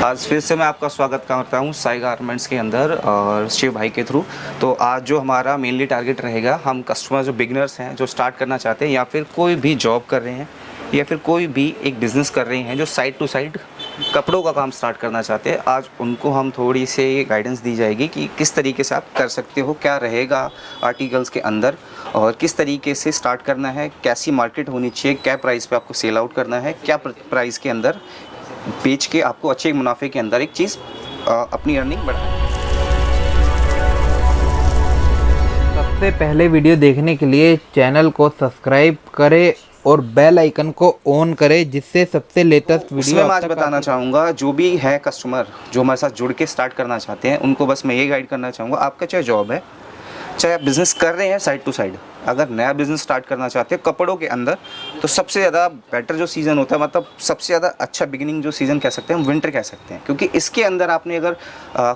आज फिर से मैं आपका स्वागत करता हूँ साई गारमेंट्स के अंदर और शिव भाई के थ्रू। तो आज जो हमारा मेनली टारगेट रहेगा, हम कस्टमर जो बिगनर्स हैं, जो स्टार्ट करना चाहते हैं या फिर कोई भी जॉब कर रहे हैं या फिर कोई भी एक बिज़नेस कर रहे हैं जो साइड टू साइड कपड़ों का काम स्टार्ट करना चाहते हैं, आज उनको हम थोड़ी से गाइडेंस दी जाएगी कि किस तरीके से आप कर सकते हो, क्या रहेगा आर्टिकल्स के अंदर और किस तरीके से स्टार्ट करना है, कैसी मार्केट होनी चाहिए, क्या प्राइस पे आपको सेल आउट करना है, क्या प्राइस के अंदर बेच के आपको अच्छे मुनाफे के अंदर एक चीज़ अपनी अर्निंग बढ़ाए। सबसे पहले वीडियो देखने के लिए चैनल को सब्सक्राइब करें और बेल आइकन को ऑन करें, जिससे सबसे लेटेस्ट वीडियो मैं आज बताना चाहूँगा, जो भी है कस्टमर जो हमारे साथ जुड़ के स्टार्ट करना चाहते हैं, उनको बस मैं ये गाइड करना चाहूँगा, आपका चाहे जॉब है, चाहे आप बिज़नेस कर रहे हैं साइड टू साइड, अगर नया बिज़नेस स्टार्ट करना चाहते हैं कपड़ों के अंदर, तो सबसे ज़्यादा बेटर जो सीज़न होता है, मतलब सबसे ज़्यादा अच्छा बिगिनिंग जो सीज़न कह सकते हैं हम विंटर कह सकते हैं, क्योंकि इसके अंदर आपने अगर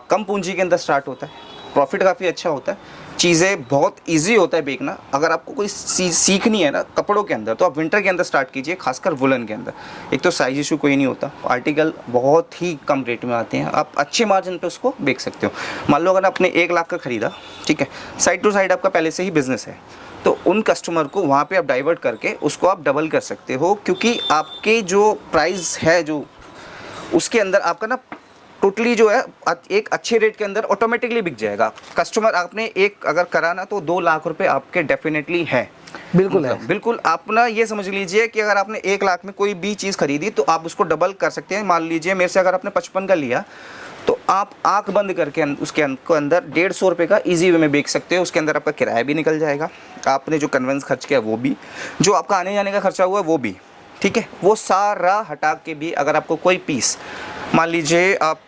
कम पूंजी के अंदर स्टार्ट होता है, प्रॉफिट काफ़ी अच्छा होता है, चीज़ें बहुत इजी होता है बेचना। अगर आपको कोई चीज़ सीखनी है ना कपड़ों के अंदर, तो आप विंटर के अंदर स्टार्ट कीजिए, खासकर वुलन के अंदर। एक तो साइज इशू कोई नहीं होता, आर्टिकल बहुत ही कम रेट में आते हैं, आप अच्छे मार्जिन पे उसको बेच सकते हो। मान लो अगर आपने 1 लाख का ख़रीदा, ठीक है, साइड टू साइड आपका पहले से ही बिज़नेस है, तो उन कस्टमर को वहाँ पे आप डाइवर्ट करके उसको आप डबल कर सकते हो, क्योंकि आपके जो प्राइस है जो उसके अंदर आपका ना टोटली जो है एक अच्छे रेट के अंदर ऑटोमेटिकली बिक जाएगा। कस्टमर आपने एक अगर कराना तो 2 लाख रुपए आपके डेफिनेटली है। बिल्कुल है, बिल्कुल। आप ना ये समझ लीजिए कि अगर आपने 1 लाख में कोई भी चीज़ खरीदी तो आप उसको डबल कर सकते हैं। मान लीजिए मेरे से अगर आपने 55 का लिया, तो आप आंख बंद करके उसके अंदर 150 रुपये का इजी वे में बेच सकते हो। उसके अंदर आपका किराया भी निकल जाएगा, आपने जो कन्वेंस खर्च किया वो भी, जो आपका आने जाने का खर्चा हुआ वो भी, ठीक है, वो सारा हटा के भी अगर आपको कोई पीस, मान लीजिए आप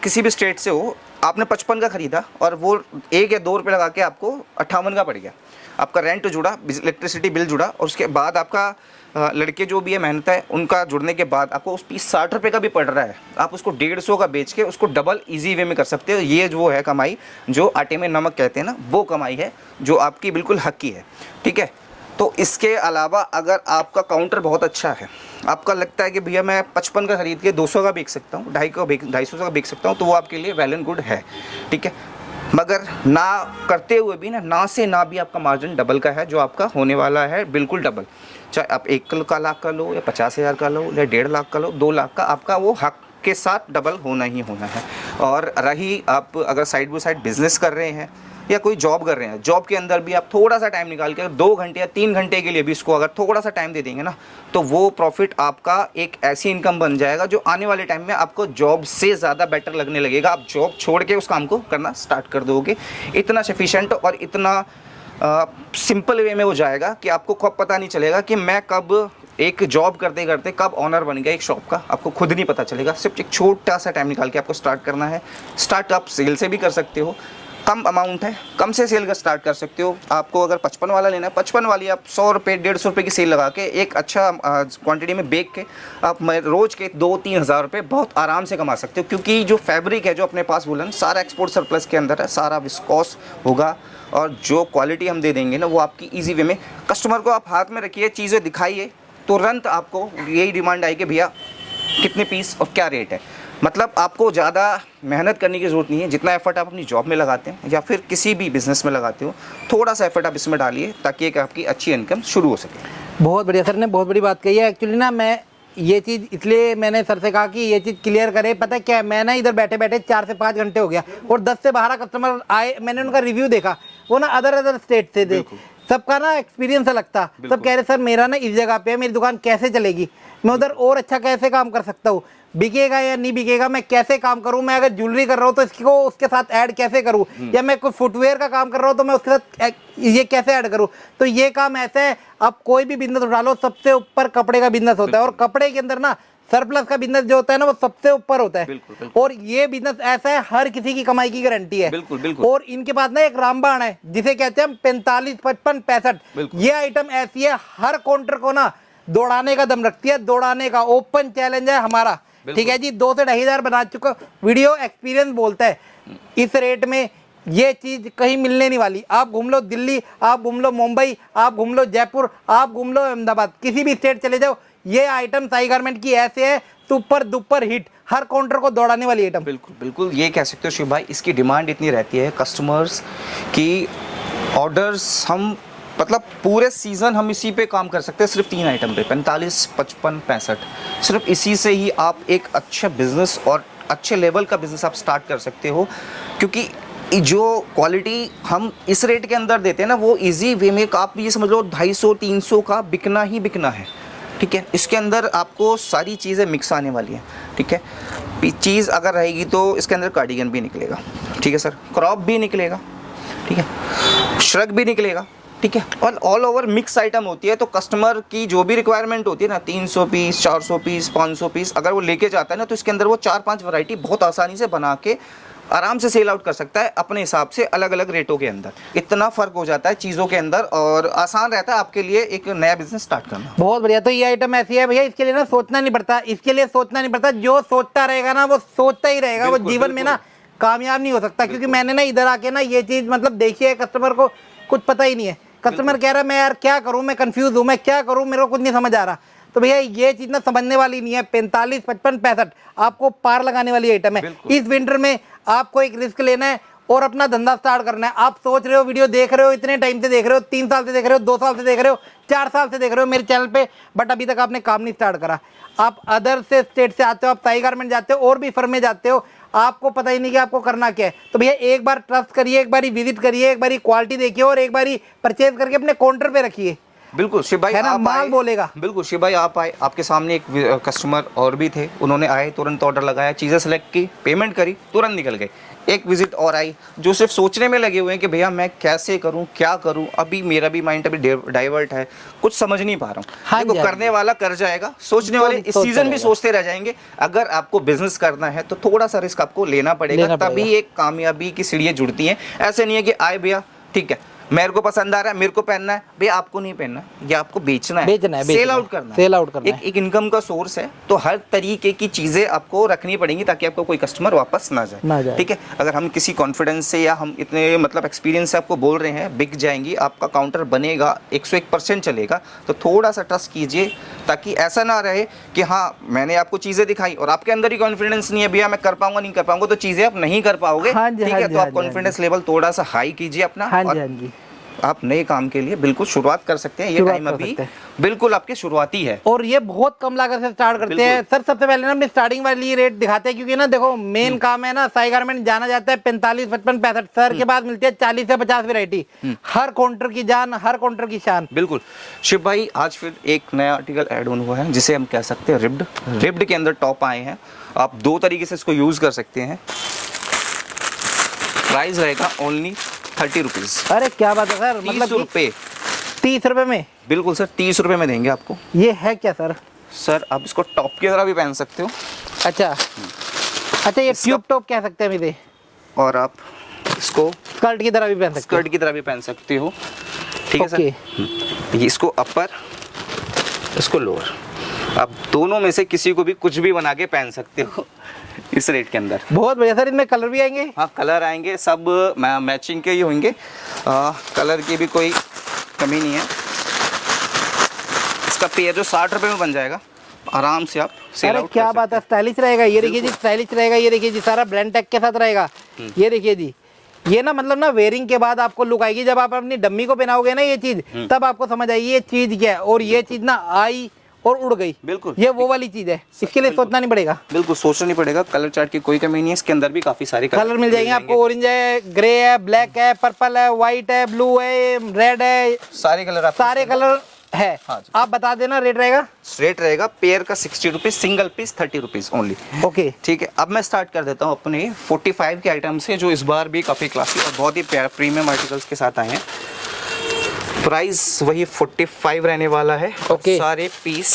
किसी भी स्टेट से हो, आपने 55 का ख़रीदा और वो 1 या 2 रुपये लगा के आपको 58 का पड़ गया, आपका रेंट जुड़ा, इलेक्ट्रिसिटी बिल जुड़ा, और उसके बाद आपका लड़के जो भी है मेहनत है उनका जुड़ने के बाद आपको उस पीस 60 रुपये का भी पड़ रहा है, आप उसको 150 का बेच के उसको डबल इजी वे में कर सकते हो। ये जो है कमाई, जो आटे में नमक कहते हैं ना, वो कमाई है जो आपकी बिल्कुल हक की है, ठीक है। तो इसके अलावा अगर आपका काउंटर बहुत अच्छा है, आपका लगता है कि भैया मैं 55 का खरीद के 200 का बेच सकता हूँ, 250 का बेच सकता हूँ, तो वो आपके लिए वेल एंड गुड है, ठीक है। मगर ना करते हुए भी ना से ना भी आपका मार्जिन डबल का है, जो आपका होने वाला है बिल्कुल डबल। चाहे आप 1 लाख का लो या 50,000 का लो या 1.5 लाख का लो, 2 लाख का, आपका वो हक के साथ डबल होना ही होना है। और रही आप अगर साइड बाई साइड बिजनेस कर रहे हैं या कोई जॉब कर रहे हैं, जॉब के अंदर भी आप थोड़ा सा टाइम निकाल के 2 घंटे या 3 घंटे के लिए भी इसको अगर थोड़ा सा टाइम दे देंगे ना, तो वो प्रॉफिट आपका एक ऐसी इनकम बन जाएगा जो आने वाले टाइम में आपको जॉब से ज़्यादा बेटर लगने लगेगा। आप जॉब छोड़ के उस काम को करना स्टार्ट कर दोगे। इतना सफिशेंट और इतना सिंपल वे में हो जाएगा कि आपको कब पता नहीं चलेगा कि मैं कब एक जॉब करते करते कब ऑनर बन गया एक शॉप का, आपको खुद नहीं पता चलेगा। सिर्फ एक छोटा सा टाइम निकाल के आपको स्टार्ट करना है। स्टार्ट आप सेल से भी कर सकते हो, कम अमाउंट है, कम से सेल का स्टार्ट कर सकते हो। आपको अगर 55 वाला लेना है, 55 वाली आप 100 रुपये 150 रुपये की सेल लगा के एक अच्छा क्वांटिटी में बेच के आप रोज़ के 2-3 हज़ार रुपये बहुत आराम से कमा सकते हो। क्योंकि जो फैब्रिक है जो अपने पास वुलन, सारा एक्सपोर्ट सरप्लस के अंदर है, सारा विस्कोस होगा, और जो क्वालिटी हम दे देंगे ना वो आपकी ईजी वे में, कस्टमर को आप हाथ में रखिए, चीज़ें दिखाइए, तुरंत आपको यही डिमांड आई कि भैया कितने पीस और क्या रेट है। मतलब आपको ज़्यादा मेहनत करने की ज़रूरत नहीं है। जितना एफर्ट आप अपनी जॉब में लगाते हैं या फिर किसी भी बिज़नेस में लगाते हो, थोड़ा सा एफर्ट आप इसमें डालिए ताकि एक आपकी अच्छी इनकम शुरू हो सके। बहुत बढ़िया सर ने बहुत बड़ी बात कही है। एक्चुअली ना मैं ये चीज़ इसलिए मैंने सर से कहा कि ये चीज़ क्लियर करे। पता है क्या है, मैं ना इधर बैठे बैठे 4 से 5 घंटे हो गया और 10 से 12 कस्टमर आए, मैंने उनका रिव्यू देखा, वो ना अदर स्टेट से थे। सबका ना एक्सपीरियंस अलग था। सब कह रहे सर मेरा ना इस जगह पे है, मेरी दुकान कैसे चलेगी, मैं उधर और अच्छा कैसे काम कर सकता हूँ, बिकेगा या नहीं बिकेगा, मैं कैसे काम करूं, मैं अगर ज्वेलरी कर रहा हूं तो इसको उसके साथ ऐड कैसे करूं, या मैं कोई फुटवेयर का काम कर रहा हूं तो मैं उसके साथ ये कैसे ऐड करूं। तो ये काम ऐसे है, आप कोई भी बिजनेस उठा लो, सबसे ऊपर कपड़े का बिजनेस होता है, और कपड़े के अंदर ना सरप्लस का बिजनेस जो होता है ना वो सबसे ऊपर होता है। बिल्कुल। और ये बिजनेस ऐसा है, हर किसी की कमाई की गारंटी है। बिल्कुल। और इनके पास ना एक रामबाण है जिसे कहते हैं 45, 55, 65। ये आइटम ऐसी है, हर काउंटर को ना दौड़ाने का दम रखती है, दौड़ाने का ओपन चैलेंज है हमारा। ठीक है जी, 2 से 2,500 बना चुका, वीडियो एक्सपीरियंस बोलता है। इस रेट में ये चीज कहीं मिलने नहीं वाली। आप घूम लो दिल्ली, आप घूम लो मुंबई, आप घूम लो जयपुर, आप घूम लो अहमदाबाद, किसी भी स्टेट चले जाओ, ये आइटम साई गारमेंट की ऐसे है सुपर दुपर हिट। हर काउंटर को दौड़ाने वाली आइटम। बिल्कुल बिल्कुल, ये कह सकते हो शिव भाई, इसकी डिमांड इतनी रहती है कस्टमर्स की, ऑर्डर्स हम मतलब पूरे सीज़न हम इसी पे काम कर सकते हैं, सिर्फ 3 आइटम पे 45, 55, 65, सिर्फ इसी से ही आप एक अच्छा बिजनेस और अच्छे लेवल का बिजनेस आप स्टार्ट कर सकते हो। क्योंकि जो क्वालिटी हम इस रेट के अंदर देते हैं ना, वो इजी वे में आप ये समझ लो 250, 300 का बिकना ही बिकना है। ठीक है, इसके अंदर आपको सारी चीज़ें मिक्स आने वाली हैं। ठीक है, चीज़ अगर रहेगी तो इसके अंदर कार्डिगन भी निकलेगा, ठीक है सर, क्रॉप भी निकलेगा, ठीक है, श्रग भी निकलेगा, ठीक है, और ऑल ओवर मिक्स आइटम होती है। तो कस्टमर की जो भी रिक्वायरमेंट होती है ना, 300 पीस, 400 पीस, 500 पीस अगर वो लेके जाता है ना, तो इसके अंदर वो 4-5 वैरायटी बहुत आसानी से बना के आराम से सेल आउट कर सकता है अपने हिसाब से, अलग अलग रेटों के अंदर। इतना फ़र्क हो जाता है चीज़ों के अंदर, और आसान रहता है आपके लिए एक नया बिजनेस स्टार्ट करना। बहुत बढ़िया। तो ये आइटम ऐसी है भैया, इसके लिए ना सोचना नहीं पड़ता, इसके लिए सोचना नहीं पड़ता, जो सोचता रहेगा ना वो सोचता ही रहेगा, वो जीवन में ना कामयाब नहीं हो सकता। क्योंकि मैंने ना इधर आके ना ये चीज़ मतलब देखी है, कस्टमर को कुछ पता ही नहीं है, कस्टमर कह रहा है मैं यार क्या करूं, मैं कंफ्यूज हूं, मैं क्या करूं, मेरे को कुछ नहीं समझ आ रहा। तो भैया ये चीज़ ना समझने वाली नहीं है। 45, 55, 65 आपको पार लगाने वाली आइटम है। इस विंटर में आपको एक रिस्क लेना है और अपना धंधा स्टार्ट करना है। आप सोच रहे हो, वीडियो देख रहे हो, इतने टाइम से देख रहे हो, 3 साल से देख रहे हो, 2 साल से देख रहे हो, 4 साल से देख रहे हो मेरे चैनल पे, बट अभी तक आपने काम नहीं स्टार्ट करा। आप अदर से स्टेट से आते हो, आप साई गारमेंट जाते हो और भी फर्म में जाते हो, आपको पता ही नहीं कि आपको करना क्या है। तो भैया एक बार ट्रस्ट करिए, एक बारी विजिट करिए, एक बारी क्वालिटी देखिए और एक बारी परचेज करके अपने काउंटर पे रखिए। बिल्कुल शिव भाई, है ना, आप माल आए, बोलेगा। बिल्कुल शिव भाई आप आए, आपके सामने एक कस्टमर और भी थे, उन्होंने आए, तुरंत ऑर्डर लगाया, चीज़ें सेलेक्ट की, पेमेंट करी, तुरंत निकल गए। एक विजिट और आई जो सिर्फ सोचने में लगे हुए हैं कि भैया मैं कैसे करूं, क्या करूं, अभी मेरा भी माइंड अभी डाइवर्ट है, कुछ समझ नहीं पा रहा हूं। हाँ देखो, जी, करने वाला कर जाएगा, सोचने वाले इस सीजन भी सोचते रह जाएंगे। अगर आपको बिजनेस करना है तो थोड़ा सा रिस्क आपको लेना पड़ेगा, तभी एक कामयाबी की सीढ़ियां जुड़ती हैं। ऐसे नहीं है कि आए भैया ठीक है मेरे को पसंद आ रहा है, मेरे को पहनना है, भैया आपको नहीं पहनना, ये आपको बेचना है, सेल आउट करना है, सेल आउट करना है। एक इनकम का सोर्स है। तो हर तरीके की चीज़ें आपको रखनी पड़ेंगी ताकि आपको कोई कस्टमर वापस ना जाए। ठीक है, अगर हम किसी कॉन्फिडेंस से या हम इतने मतलब एक्सपीरियंस से आपको बोल रहे हैं बिक जाएंगी, आपका काउंटर बनेगा, 101% चलेगा, तो थोड़ा सा ट्रस्ट कीजिए, ताकि ऐसा ना रहे कि हाँ मैंने आपको चीज़ें दिखाई और आपके अंदर ही कॉन्फिडेंस नहीं है, भैया मैं कर पाऊंगा नहीं कर पाऊंगा, तो चीज़ें आप नहीं कर पाओगे। ठीक है, तो आप कॉन्फिडेंस लेवल थोड़ा सा हाई कीजिए अपना, आप नए काम के लिए बिल्कुल शुरुआत कर सकते हैं। ये टाइम अभी बिल्कुल आपके शुरुआती है और ये बहुत कम लागत से स्टार्ट करते हैं। सर सबसे पहले ना हम स्टार्टिंग वाली रेट दिखाते हैं, क्योंकि ना देखो मेन काम है ना, साई गारमेंट जाना जाता है 45, 55, 65 सर के बाद मिलती है 40 से 50 वैरायटी, हर काउंटर की जान, हर काउंटर की शान। बिल्कुल शिव भाई, आज फिर एक नया आर्टिकल ऐड ऑन हुआ है जिसे हम कह सकते हैं रिब्ड। रिब्ड के अंदर टॉप आए हैं, आप 2 तरीके से इसको यूज कर सकते हैं। प्राइस रहेगा ओनली 30 रुपीज़। अरे क्या बात है सर, 30 रुपये, 30 रुपये में? बिल्कुल सर, 30 रुपये में देंगे आपको। ये है क्या सर? सर आप इसको टॉप की तरह भी पहन सकते हो। अच्छा अच्छा, ये ट्यूब टॉप कह सकते हैं इसे, और आप इसको स्कर्ट की तरह भी पहन सकते हो। स्कर्ट की तरह भी पहन सकते हो, ठीक है सर। इसको अपर, इसको लोअर, आप दोनों में से किसी को भी कुछ भी बना के पहन सकते हो इस रेट के अंदर। बहुत बढ़िया सर, इनमें कलर भी आएंगे? हाँ कलर आएंगे, सब मैचिंग के ही होंगे, कलर की भी कोई कमी नहीं है। इसका पेयर जो 60 रुपये में बन जाएगा, आराम से आप सेल आउट कर सकते हैं। क्या बात है, स्टाइलिश रहेगा। ये देखिए जी, स्टाइलिश रहेगा। ये देखिए जी, सारा ब्रांड टैग के साथ रहेगा। ये देखिए जी, ये ना मतलब ना वेयरिंग के बाद आपको लुक आएगी। जब आप अपनी डम्मी को पहनाओगे ना ये चीज, तब आपको समझ आएगी ये चीज क्या है। और ये चीज ना आई और उड़ गई, बिल्कुल ये वो वाली चीज है, इसके लिए सोचना नहीं पड़ेगा। बिल्कुल सोचना नहीं पड़ेगा। कलर चार्ट की कोई कमी नहीं है, इसके अंदर भी काफी सारे कलर मिल जाएंगे आपको। ऑरेंज है, ग्रे है, ब्लैक है, पर्पल है, व्हाइट है, ब्लू है, रेड है, सारे कलर सारे कलर है। हाँ, आप बता देना रेट रहेगा। रेट रहेगा पेयर का 60 rupees, single piece 30 rupees only. Okay ठीक है, अब मैं स्टार्ट कर देता हूँ अपने 45 के आइटम से, जो इस बार भी काफी क्लासी और बहुत ही प्रीमियम आर्टिकल्स के साथ आए हैं। प्राइस वही 45 रहने वाला है। ओके, सारे पीस।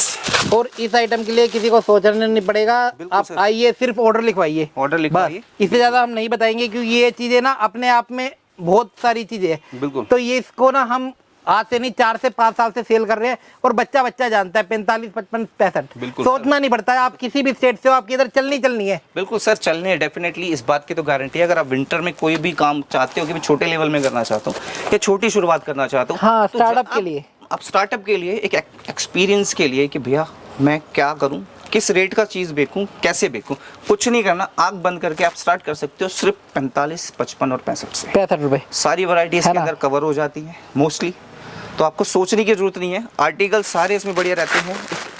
और इस आइटम के लिए किसी को सोचना नहीं पड़ेगा, आप आइए, सिर्फ ऑर्डर लिखवाइए। ऑर्डर लिखवाइए, इससे ज्यादा हम नहीं बताएंगे, क्योंकि ये चीजें ना अपने आप में बहुत सारी चीजें हैं। बिल्कुल, तो ये इसको ना हम आज से नहीं 4 से 5 साल से सेल कर रहे हैं, और बच्चा बच्चा जानता है 45, 55, 65। सोचना नहीं पड़ता है। आप किसी भी स्टेट से हो, आपकी इधर चलनी है। बिल्कुल सर, चलने है डेफिनेटली, इस बात की तो गारंटी है। अगर आप विंटर में कोई भी काम चाहते हो कि मैं छोटे लेवल में करना चाहता हूँ या छोटी शुरुआत करना चाहता हूँ, हाँ, तो स्टार्टअप के लिए, आप स्टार्टअप के लिए एक एक्सपीरियंस के लिए कि भैया मैं क्या करूँ, किस रेट का चीज़ बेचूं, कैसे बेचूं, कुछ नहीं करना, आंख बंद करके आप स्टार्ट कर सकते हो सिर्फ 45, 55 और 65 से। 65 रुपए सारी वैरायटी इसके है ना? अंदर कवर हो जाती है मोस्टली, तो आपको सोचने की जरूरत नहीं है। आर्टिकल सारे इसमें बढ़िया रहते हैं,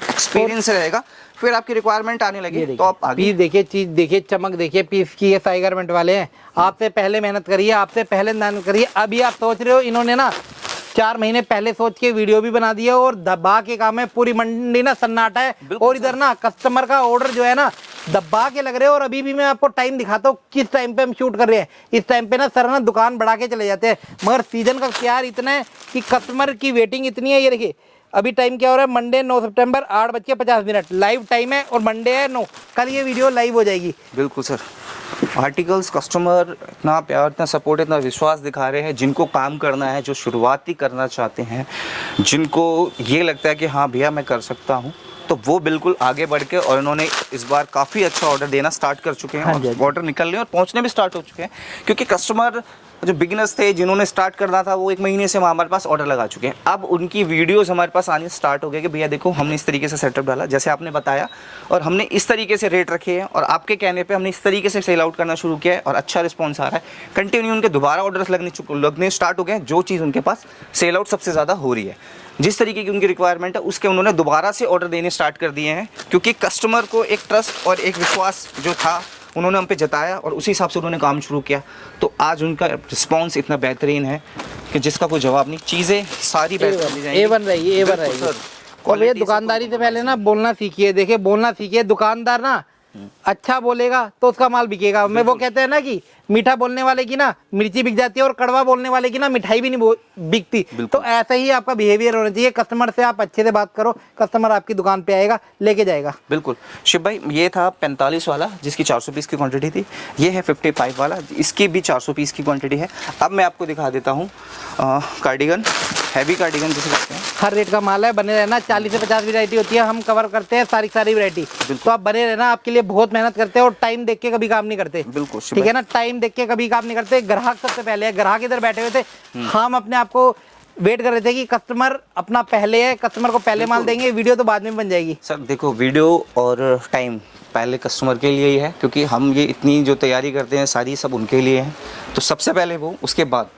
एक्सपीरियंस रहेगा, फिर आपकी रिक्वायरमेंट आने लगी तो आप आगे। पीस देखिए, चीज देखिए, चमक देखिए पीस की। ये साई गारमेंट वाले हैं, आपसे पहले मेहनत करिए, आपसे पहले मेहनत करिए। अभी आप सोच रहे हो इन्होंने ना 4 महीने पहले सोच के वीडियो भी बना दिया और दबा के काम है, पूरी मंडी ना सन्नाटा है। और इधर ना कस्टमर का ऑर्डर जो है ना दबा के लग रहे हो। और अभी भी मैं आपको टाइम दिखाता हूँ किस टाइम पे हम शूट कर रहे हैं। इस टाइम पे ना सर ना दुकान बढ़ा के चले जाते हैं, मगर सीजन का प्यार इतना है कि कस्टमर की वेटिंग इतनी है। ये देखिए अभी टाइम क्या हो रहा है, मंडे 9 सितंबर 8:50 लाइव टाइम है और मंडे है 9, कल ये वीडियो लाइव हो जाएगी। बिल्कुल सर, आर्टिकल्स कस्टमर इतना प्यार, इतना सपोर्ट, इतना विश्वास दिखा रहे हैं। जिनको काम करना है, जो शुरुआती करना चाहते हैं, जिनको ये लगता है कि हाँ भैया मैं कर सकता हूँ, तो वो बिल्कुल आगे बढ़ के, और इन्होंने इस बार काफ़ी अच्छा ऑर्डर देना स्टार्ट कर चुके हैं। और ऑर्डर निकल रहे हैं और पहुँचने भी स्टार्ट हो चुके हैं, क्योंकि कस्टमर जो बिगिनर्स थे जिन्होंने स्टार्ट करना था वो 1 महीने से हमारे पास ऑर्डर लगा चुके हैं। अब उनकी वीडियोस हमारे पास आनी स्टार्ट हो गए कि भैया देखो हमने इस तरीके से सेटअप डाला जैसे आपने बताया, और हमने इस तरीके से रेट रखे हैं, और आपके कहने पे हमने इस तरीके से सेल आउट करना शुरू किया है और अच्छा रिस्पॉन्स आ रहा है। कंटिन्यू उनके दोबारा ऑर्डर्स लगने स्टार्ट हो गए हैं। जो चीज़ उनके पास सेल आउट सबसे ज़्यादा हो रही है, जिस तरीके की उनकी रिक्वायरमेंट है उसके उन्होंने दोबारा से ऑर्डर देने स्टार्ट कर दिए हैं, क्योंकि कस्टमर को एक ट्रस्ट और एक विश्वास जो था उन्होंने हम पे जताया और उसी हिसाब से उन्होंने काम शुरू किया। तो आज उनका रिस्पांस इतना बेहतरीन है कि जिसका कोई जवाब नहीं। चीज़ें सारी बेहतरीन जाएंगी, A1 रही है, A1 रही है। और भैया दुकानदारी से पहले ना बोलना सीखिए। देखिए बोलना सीखिए। दुकानदार ना अच्छा बोलेगा तो उसका माल बिकेगा। मैं वो कहते हैं ना कि मीठा बोलने वाले की ना मिर्ची बिक जाती है और कड़वा बोलने वाले की ना मिठाई भी नहीं बिकती। तो ऐसा ही आपका बिहेवियर होना चाहिए। कस्टमर से आप अच्छे से बात करो, कस्टमर आपकी दुकान पे आएगा, लेके जाएगा। बिल्कुल शिव भाई, ये था 45 वाला जिसकी 400 पीस की क्वांटिटी थी। ये है 55 वाला, इसकी भी 400 पीस की क्वांटिटी है। अब मैं आपको दिखा देता हूँ कार्डिगन, हैवी कार्डिगन जिसे कहते हैं। हर रेट का माल है, बने रहना। 40 से 50 वैरायटी होती है, हम कवर करते हैं सारी वैरायटी। तो आप बने रहना, आपके लिए बहुत मेहनत करते हैं और टाइम देख के कभी काम नहीं करते। बिल्कुल ठीक है ना, टाइम देख के कभी काम नहीं करते। ग्राहक सबसे पहले है। ग्राहक इधर बैठे हुए थे, हम अपने आप को वेट कर रहे थे कि कस्टमर अपना पहले है, कस्टमर को पहले माल देंगे, वीडियो तो बाद में बन जाएगी। सर देखो, वीडियो और टाइम पहले कस्टमर के लिए ही है, क्योंकि हम ये इतनी जो तैयारी करते हैं सारी सब उनके लिए है। तो सबसे पहले वो, उसके बाद।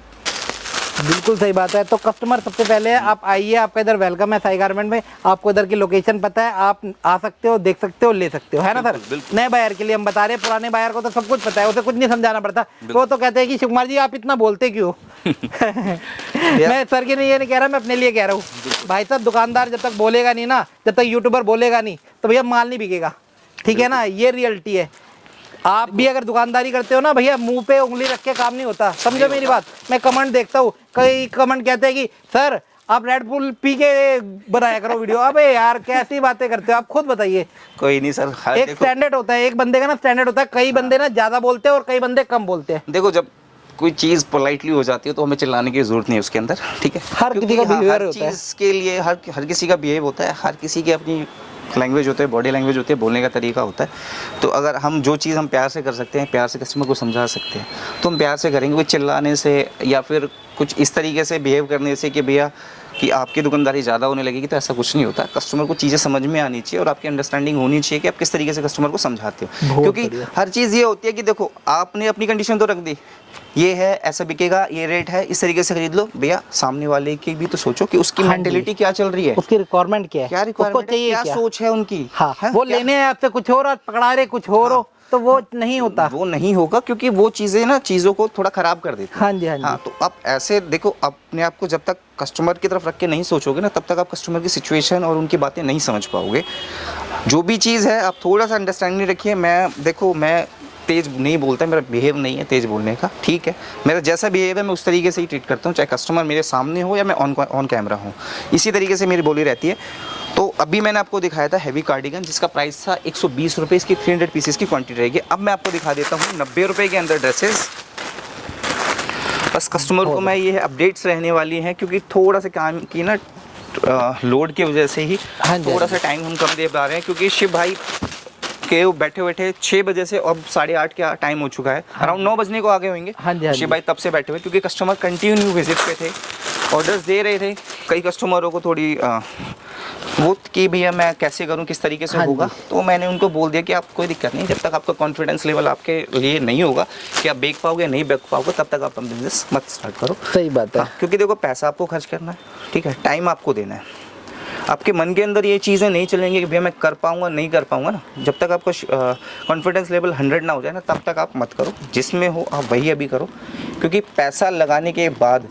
बिल्कुल सही बात है। तो कस्टमर सबसे पहले है। आप आइए, आपका इधर वेलकम है साई गारमेंट में। आपको इधर की लोकेशन पता है, आप आ सकते हो, देख सकते हो, ले सकते हो, है ना सर। नए बायर के लिए हम बता रहे हैं, पुराने बायर को तो सब कुछ पता है, उसे कुछ नहीं समझाना पड़ता। वो तो कहते हैं कि शिवकुमार जी आप इतना बोलते क्यों। मैं सर के लिए ये नहीं कह रहा, मैं अपने लिए कह रहा हूँ। भाई साहब, दुकानदार जब तक बोलेगा नहीं ना, जब तक यूट्यूबर बोलेगा नहीं, तो भैया माल नहीं बिकेगा। ठीक है ना, ये रियलिटी है। आप भी अगर दुकानदारी करते हो ना भैया, मुंह पे उंगली रख के काम नहीं होता, समझो मेरी बात। मैं कमेंट देखता हूँ, कई कमेंट कहते हैं कि सर आप रेड बुल पी के बनाया करो वीडियो। अबे यार कैसी बातें करते हो आप, खुद बताइए। कोई नहीं सर, एक स्टैंडर्ड होता है, एक बंदे का ना स्टैंडर्ड होता है। कई बंदे ना ज्यादा बोलते हैं और कई बंदे कम बोलते हैं। देखो, जब कोई चीज़ पोलाइटली हो जाती है तो हमें चिल्लाने की जरूरत नहीं है उसके अंदर। ठीक है, हर किसी का बिहेवियर होता है। चीज़ के लिए हर किसी का बिहेव होता है, हर किसी की अपनी लैंग्वेज होते हैं, बॉडी लैंग्वेज होती है, बोलने का तरीका होता है। तो अगर हम जो चीज़ हम प्यार से कर सकते हैं, प्यार से कस्टमर को समझा सकते हैं, तो हम प्यार से करेंगे। कोई चिल्लाने से या फिर कुछ इस तरीके से बिहेव करने से कि भैया कि आपकी दुकानदारी ज़्यादा होने लगेगी, तो ऐसा कुछ नहीं होता। कस्टमर को चीज़ें समझ में आनी चाहिए और आपकी अंडरस्टैंडिंग होनी चाहिए कि आप किस तरीके से कस्टमर को समझाते हो। क्योंकि हर चीज़ ये होती है कि देखो, आपने अपनी कंडीशन तो रख दी, ये है, ऐसा बिकेगा, ये रेट है, इस तरीके से खरीद लो। भैया सामने वाले की भी तो सोचो कि उसकी मेंटेलिटी क्या चल रही है, उसकी रिक्वायरमेंट क्या है, क्या रिक्वायरमेंट है, क्या सोच है उनकी। हाँ, वो लेने हैं आपसे कुछ और पकड़ा रहे कुछ और हो, तो वो नहीं होता। वो नहीं होगा, क्योंकि वो चीज़ें ना चीज़ों को थोड़ा ख़राब कर देती हैं। हाँ जी, हाँ जी। हाँ, तो आप ऐसे देखो, अपने आप को जब तक कस्टमर की तरफ रख के नहीं सोचोगे ना, तब तक आप कस्टमर की सिचुएशन और उनकी बातें नहीं समझ पाओगे। जो भी चीज़ है आप थोड़ा सा अंडरस्टैंडिंग रखिए। मैं तेज़ नहीं बोलता, मेरा बिहेव नहीं है तेज़ बोलने का। ठीक है, मेरा जैसा बिहेव है मैं उस तरीके से ही ट्रीट करता हूँ, चाहे कस्टमर मेरे सामने हो या मैं ऑन कैमरा हूँ, इसी तरीके से मेरी बोली रहती है। तो अभी मैंने आपको दिखाया था हैवी कार्डिगन, जिसका प्राइस था 120 रुपये, इसकी 300 पीसेस की क्वांटिटी रहेगी। अब मैं आपको दिखा देता हूँ 90 रुपये के अंदर ड्रेसेस। बस कस्टमर को मैं ये अपडेट्स रहने वाली हैं, क्योंकि थोड़ा सा काम की ना लोड की वजह से ही थोड़ा सा टाइम हम कम दे पा रहे हैं, क्योंकि शिव भाई के वो बैठे 6 बजे से अब 8:30 का टाइम हो चुका है, अराउंड 9 बजने को आगे होंगे। शिव भाई तब से बैठे हुए, क्योंकि कस्टमर कंटिन्यू विजिट पे थे ऑर्डर्स दे रहे थे कई कस्टमरों को थोड़ी वो कि भैया मैं कैसे करूं, किस तरीके से हाँ होगा, तो मैंने उनको बोल दिया कि आप कोई दिक्कत नहीं, जब तक आपका कॉन्फिडेंस लेवल आपके लिए नहीं होगा कि आप बेच पाओगे नहीं बेच पाओगे, तब तक आप बिजनेस मत स्टार्ट करो। सही बात है। हाँ, क्योंकि देखो पैसा आपको खर्च करना है, ठीक है, टाइम आपको देना है। आपके मन के अंदर ये चीज़ें नहीं चलेंगी कि भैया मैं कर पाऊंगा नहीं कर पाऊंगा ना, जब तक आपका कॉन्फिडेंस लेवल 100 ना हो जाए ना, तब तक आप मत करो। जिसमें हो आप वही अभी करो, क्योंकि पैसा लगाने के बाद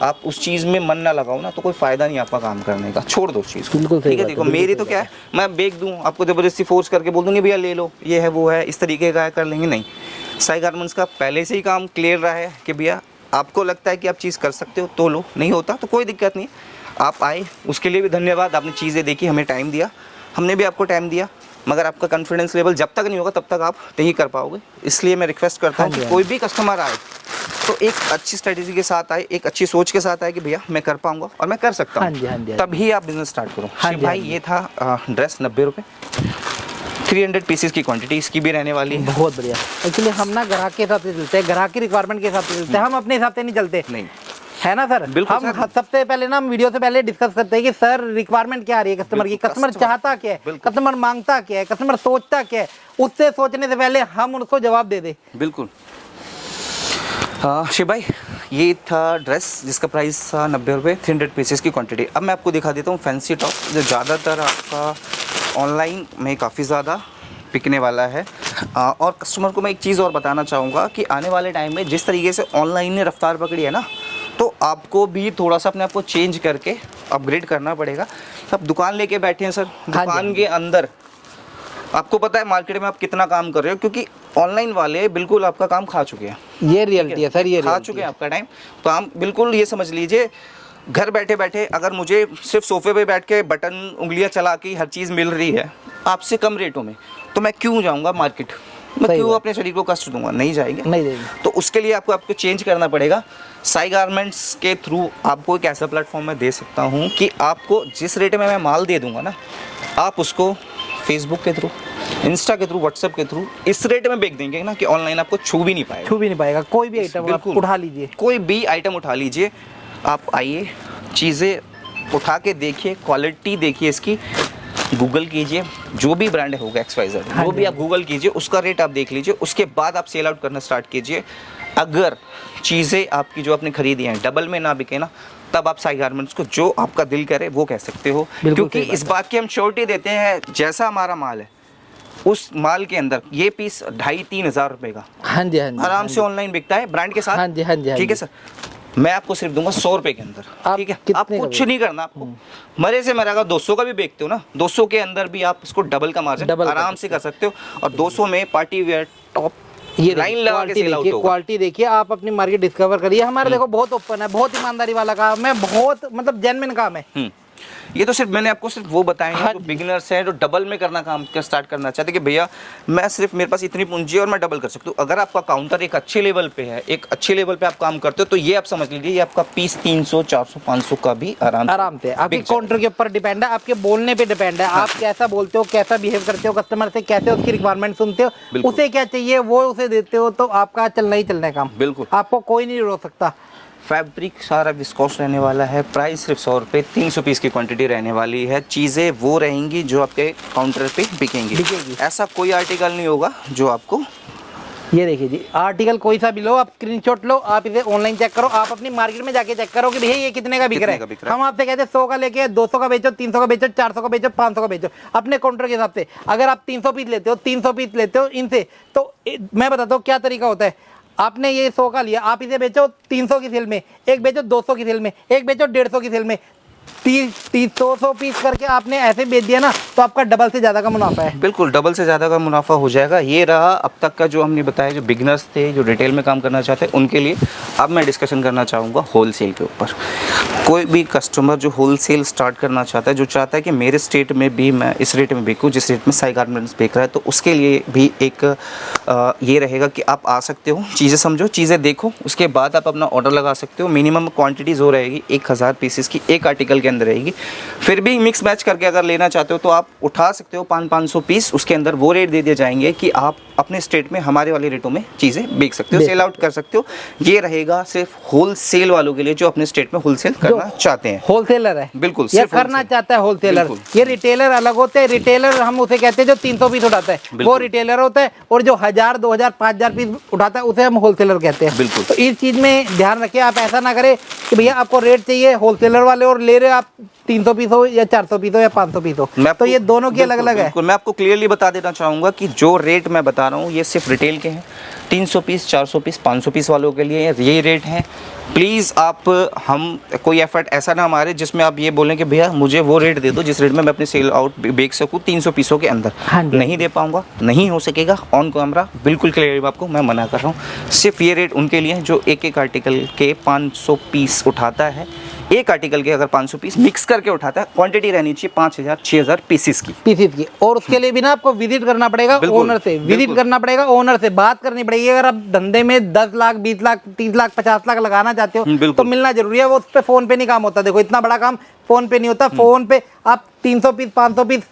आप उस चीज़ में मन ना लगाओ ना, तो कोई फ़ायदा नहीं आपका काम करने का, छोड़ दो उस चीज़ को। बिल्कुल सही ठीक है, बात है, देखो बिल्कुल मेरी सही तो क्या बात है, मैं बेच दूँ आपको ज़बरदस्ती फोर्स करके बोल दूँगी भैया ले लो, ये है वो है, इस तरीके का है, कर लेंगे, नहीं। साई गारमेंट्स का पहले से ही काम क्लियर रहा है कि भैया आपको लगता है कि आप चीज़ कर सकते हो तो लो, नहीं होता तो कोई दिक्कत नहीं। आप आए उसके लिए भी धन्यवाद, आपने चीज़ें देखी, हमें टाइम दिया, हमने भी आपको टाइम दिया, मगर आपका कॉन्फिडेंस लेवल जब तक नहीं होगा तब तक आप नहीं कर पाओगे। इसलिए मैं रिक्वेस्ट करता हूँ हाँ जी, कि कोई भी कस्टमर आए तो एक अच्छी स्ट्रेटेजी के साथ आए, एक अच्छी सोच के साथ आए कि भैया मैं कर पाऊंगा और मैं कर सकता हाँ जी, हाँ हूँ, जी, हाँ तभी आप बिजनेस स्टार्ट करो। हाँ शिव जी, भाई हाँ जी। ये था ड्रेस 90 रुपये, 300 पीसेस की क्वांटिटी इसकी भी रहने वाली है। बहुत बढ़िया। एक्चुअली हम ना ग्राहक के हिसाब से चलते हैं, ग्राहक की रिक्वायरमेंट के हिसाब से चलते हैं, हम अपने हिसाब से नहीं चलते, नहीं है ना सर? बिल्कुल हम सर। सबसे पहले ना हम वीडियो से पहले डिस्कस करते हैं कि सर रिक्वायरमेंट क्या आ रही है कस्टमर की, बिल्कुल, कस्टमर कस्टमर चाहता क्या है, बिल्कुल। कस्टमर मांगता क्या है, कस्टमर सोचता क्या है, उससे सोचने से पहले हम उनको जवाब दे दें। बिल्कुल। शिव भाई ये था ड्रेस जिसका प्राइस था 90 रुपये, 300 पीसेस की क्वांटिटी। अब मैं आपको दिखा देता हूँ फैंसी टॉप, जो ज़्यादातर आपका ऑनलाइन में काफ़ी ज़्यादा बिकने वाला है। और कस्टमर को मैं एक चीज़ और बताना चाहूँगा कि आने वाले टाइम में जिस तरीके से ऑनलाइन ने रफ्तार पकड़ी है ना, तो आपको भी थोड़ा सा अपने आप को चेंज करके अपग्रेड करना पड़ेगा। अब दुकान लेके बैठे हैं सर, हाँ जी, दुकान के अंदर आपको पता है मार्केट में आप कितना काम कर रहे हो, क्योंकि ऑनलाइन वाले बिल्कुल आपका काम खा चुके हैं, ये रियलिटी है सर, ये खा reality चुके है। हैं आपका टाइम। तो आप बिल्कुल ये समझ लीजिए, घर बैठे बैठे अगर मुझे सिर्फ सोफे पे बैठ के बटन उंगलियां चला के हर चीज़ मिल रही है आपसे कम रेटों में, तो मैं क्यों जाऊंगा मार्केट, मैं सही क्यों बात। अपने शरीर को कष्ट दूंगा, नहीं जाएंगे। नहीं देंगे। तो उसके लिए आपको चेंज करना पड़ेगा। साई गारमेंट्स के थ्रू आपको एक ऐसा प्लेटफॉर्म मैं दे सकता हूँ कि आपको जिस रेट में मैं माल दे दूंगा ना, आप उसको फेसबुक के थ्रू, इंस्टा के थ्रू, व्हाट्सएप के थ्रू इस रेट में बेच देंगे ना कि ऑनलाइन आपको छू भी नहीं पाएगा। छू भी नहीं पाएगा, कोई भी आइटम आप बिल्कुल। उठा लीजिए। कोई भी आइटम उठा लीजिए, आप आइए, चीज़ें उठा के देखिए, क्वालिटी देखिए इसकी, गूगल कीजिए, जो भी ब्रांड होगा XYZ, हाँ वो जी, भी हाँ आप गूगल कीजिए, उसका रेट आप देख लीजिए, उसके बाद आप सेल आउट करना स्टार्ट कीजिए। अगर चीज़ें आपकी जो आपने खरीदी हैं डबल में ना बिके ना, तब आप साई गारमेंट्स को जो आपका दिल करे वो कह सकते हो, बिल्कुल क्योंकि सही बात इस बात की हम श्योरिटी देते हैं जैसा हमारा माल है उस माल के अंदर ये पीस 2,500-3 हज़ार रुपये का हाँ जी, हाँ जी, आराम से ऑनलाइन बिकता है ब्रांड के साथ। हाँ जी, हाँ जी, हाँ ठीक है जी। सर, मैं आपको सिर्फ दूंगा 100 रुपए के अंदर, आप ठीक है, कितने आप का कुछ बेच- नहीं करना, आपको मरे से मरा, अगर 200 का भी बेचते हो ना, 200 के अंदर भी आप इसको डबल का मार्जिन डबल कर आराम से कर सकते हो। और 200 में पार्टी वेयर टॉप ये लाइन लगा के क्वालिटी सेल आउट देखिए, होगा। क्वालिटी देखिए, आप अपनी मार्केट डिस्कवर करिए। हमारा देखो बहुत ओपन है, बहुत ईमानदारी वाला काम है, बहुत मतलब जेन्युइन काम है। ये तो सिर्फ मैंने आपको सिर्फ वो बताए हैं हाँ जो जी। बिगिनर्स हैं, जो डबल में करना काम का स्टार्ट करना चाहते हैं कि भैया मैं सिर्फ मेरे पास इतनी पूंजी है और मैं डबल कर सकता हूँ। अगर आपका काउंटर एक अच्छे लेवल पे है, एक अच्छे लेवल पे आप काम करते हो, तो ये आप समझ लीजिए ये आपका पीस 300, 400, 500 का भी आराम से आपके बिक जाएगा। काउंटर के ऊपर डिपेंड है, आपके बोलने पे डिपेंड है, आप कैसा बोलते हो, कैसा बिहेव करते हो कस्टमर से, कैसे उसकी रिक्वायरमेंट सुनते हो, बिल्कुल। उसे क्या चाहिए वो उसे देते हो, तो आपका चलना ही चलना है काम। बिल्कुल। आपको कोई नहीं रोक सकता। फैब्रिक सारा विस्कोस रहने वाला है, प्राइस सिर्फ 100 रुपये, 300 पीस की क्वांटिटी रहने वाली है। चीज़ें वो रहेंगी जो आपके काउंटर पे बिकेंगी। ऐसा कोई आर्टिकल नहीं होगा जो आपको, ये देखिए जी, आर्टिकल कोई सा भी लो, आप स्क्रीनशॉट लो, आप इसे ऑनलाइन चेक करो, आप अपनी मार्केट में जाके चेक करो कि भैया ये कितने का बिक रहा है। हम आपसे कहते हैं 100 का लेके 200 का बेचो, 300 का बेचो, 400 का बेचो, 500 का बेचो, अपने काउंटर के हिसाब से। अगर आप 300 पीस लेते हो, 300 पीस लेते हो इनसे, तो मैं बताता हूँ क्या तरीका होता है। आपने ये 100 का लिया, आप इसे बेचो 300 की सेल में, एक बेचो 200 की सेल में, एक बेचो 150 की सेल में, 300 पीस करके आपने ऐसे बेच दिया ना, तो आपका डबल से ज़्यादा का मुनाफा है। बिल्कुल डबल से ज़्यादा का मुनाफा हो जाएगा। ये रहा अब तक का जो हमने बताया, जो बिगनर्स थे, जो रिटेल में काम करना चाहते हैं उनके लिए। अब मैं डिस्कशन करना चाहूँगा होलसेल के ऊपर। कोई भी कस्टमर जो होलसेल स्टार्ट करना चाहता है, जो चाहता है कि मेरे स्टेट में भी मैं इस रेट में बिकूँ जिस रेट में साई गारमेंट्स बिक रहा है, तो उसके लिए भी एक ये रहेगा कि आप आ सकते हो, चीज़ें समझो, चीज़ें देखो, उसके बाद आप अपना ऑर्डर लगा सकते हो। मिनिमम क्वांटिटीज़ हो रहेगी 1000 पीसेस की एक आर्टिकल के अंदर रहेगी। फिर भी मिक्स मैच करके अगर लेना चाहते हो तो आप उठा सकते हो 500 पीस, उसके अंदर वो रेट दे दिए जाएंगे कि आप अपने स्टेट में हमारे वाले रेटों में चीज़ें बेच सकते हो, सेल आउट कर सकते हो। ये रहेगा सिर्फ होलसेल वालों के लिए जो अपने स्टेट में होलसेल करना चाहते हैं। होलसेलर है, बिल्कुल, ये सिर्फ करना wholesale। चाहता है होलसेलर। बिल्कुल। ये रिटेलर अलग होते हैं, रिटेलर हम उसे कहते हैं जो 300 पीस उठाता है, वो बिल्कुल। रिटेलर होता है, और जो 1000 2000 5000 पीस उठाता है उसे हम होलसेलर कहते हैं। बिल्कुल। तो इस चीज में ध्यान रखिए, आप ऐसा ना करें कि भैया आपको रेट चाहिए होलसेलर वाले और ले रहे आप 300 पीस हो या 400 पीस हो या 500 पीस हो, तो ये दोनों की अलग अलग है। बिल्कुल, मैं आपको क्लियरली बता देना चाहूँगा कि जो रेट मैं बता रहा हूँ ये सिर्फ रिटेल के हैं। 300 पीस, 400 पीस, 500 पीस वालों के लिए ये रेट हैं। प्लीज़ आप हम कोई एफर्ट ऐसा ना हमारे जिसमें आप ये बोलें कि भैया मुझे वो रेट दे दो जिस रेट में मैं अपने सेल आउट बेच सकूँ 300 पीसों के अंदर। हाँ जी। नहीं दे पाऊँगा, नहीं हो सकेगा ऑन कैमरा, बिल्कुल क्लियर आपको मैं मना कर रहा हूँ। सिर्फ ये रेट उनके लिए हैं जो एक एक आर्टिकल के 500 पीस उठाता है। एक आर्टिकल के अगर 500 पीस मिक्स करके उठाता है, क्वांटिटी रहनी चाहिए 5000 6000 पीसेस की। और उसके लिए भी ना आपको विजिट करना पड़ेगा ओनर से, विजिट करना पड़ेगा ओनर से, बात करनी पड़ेगी। अगर आप धंधे में 10 लाख 20 लाख 30 लाख 50 लाख लगाना चाहते हो तो मिलना जरूरी है। वो उस पे फोन पे नहीं काम होता, देखो इतना बड़ा काम फोन पे नहीं होता। फोन पे आप 300 पीस 500 पीस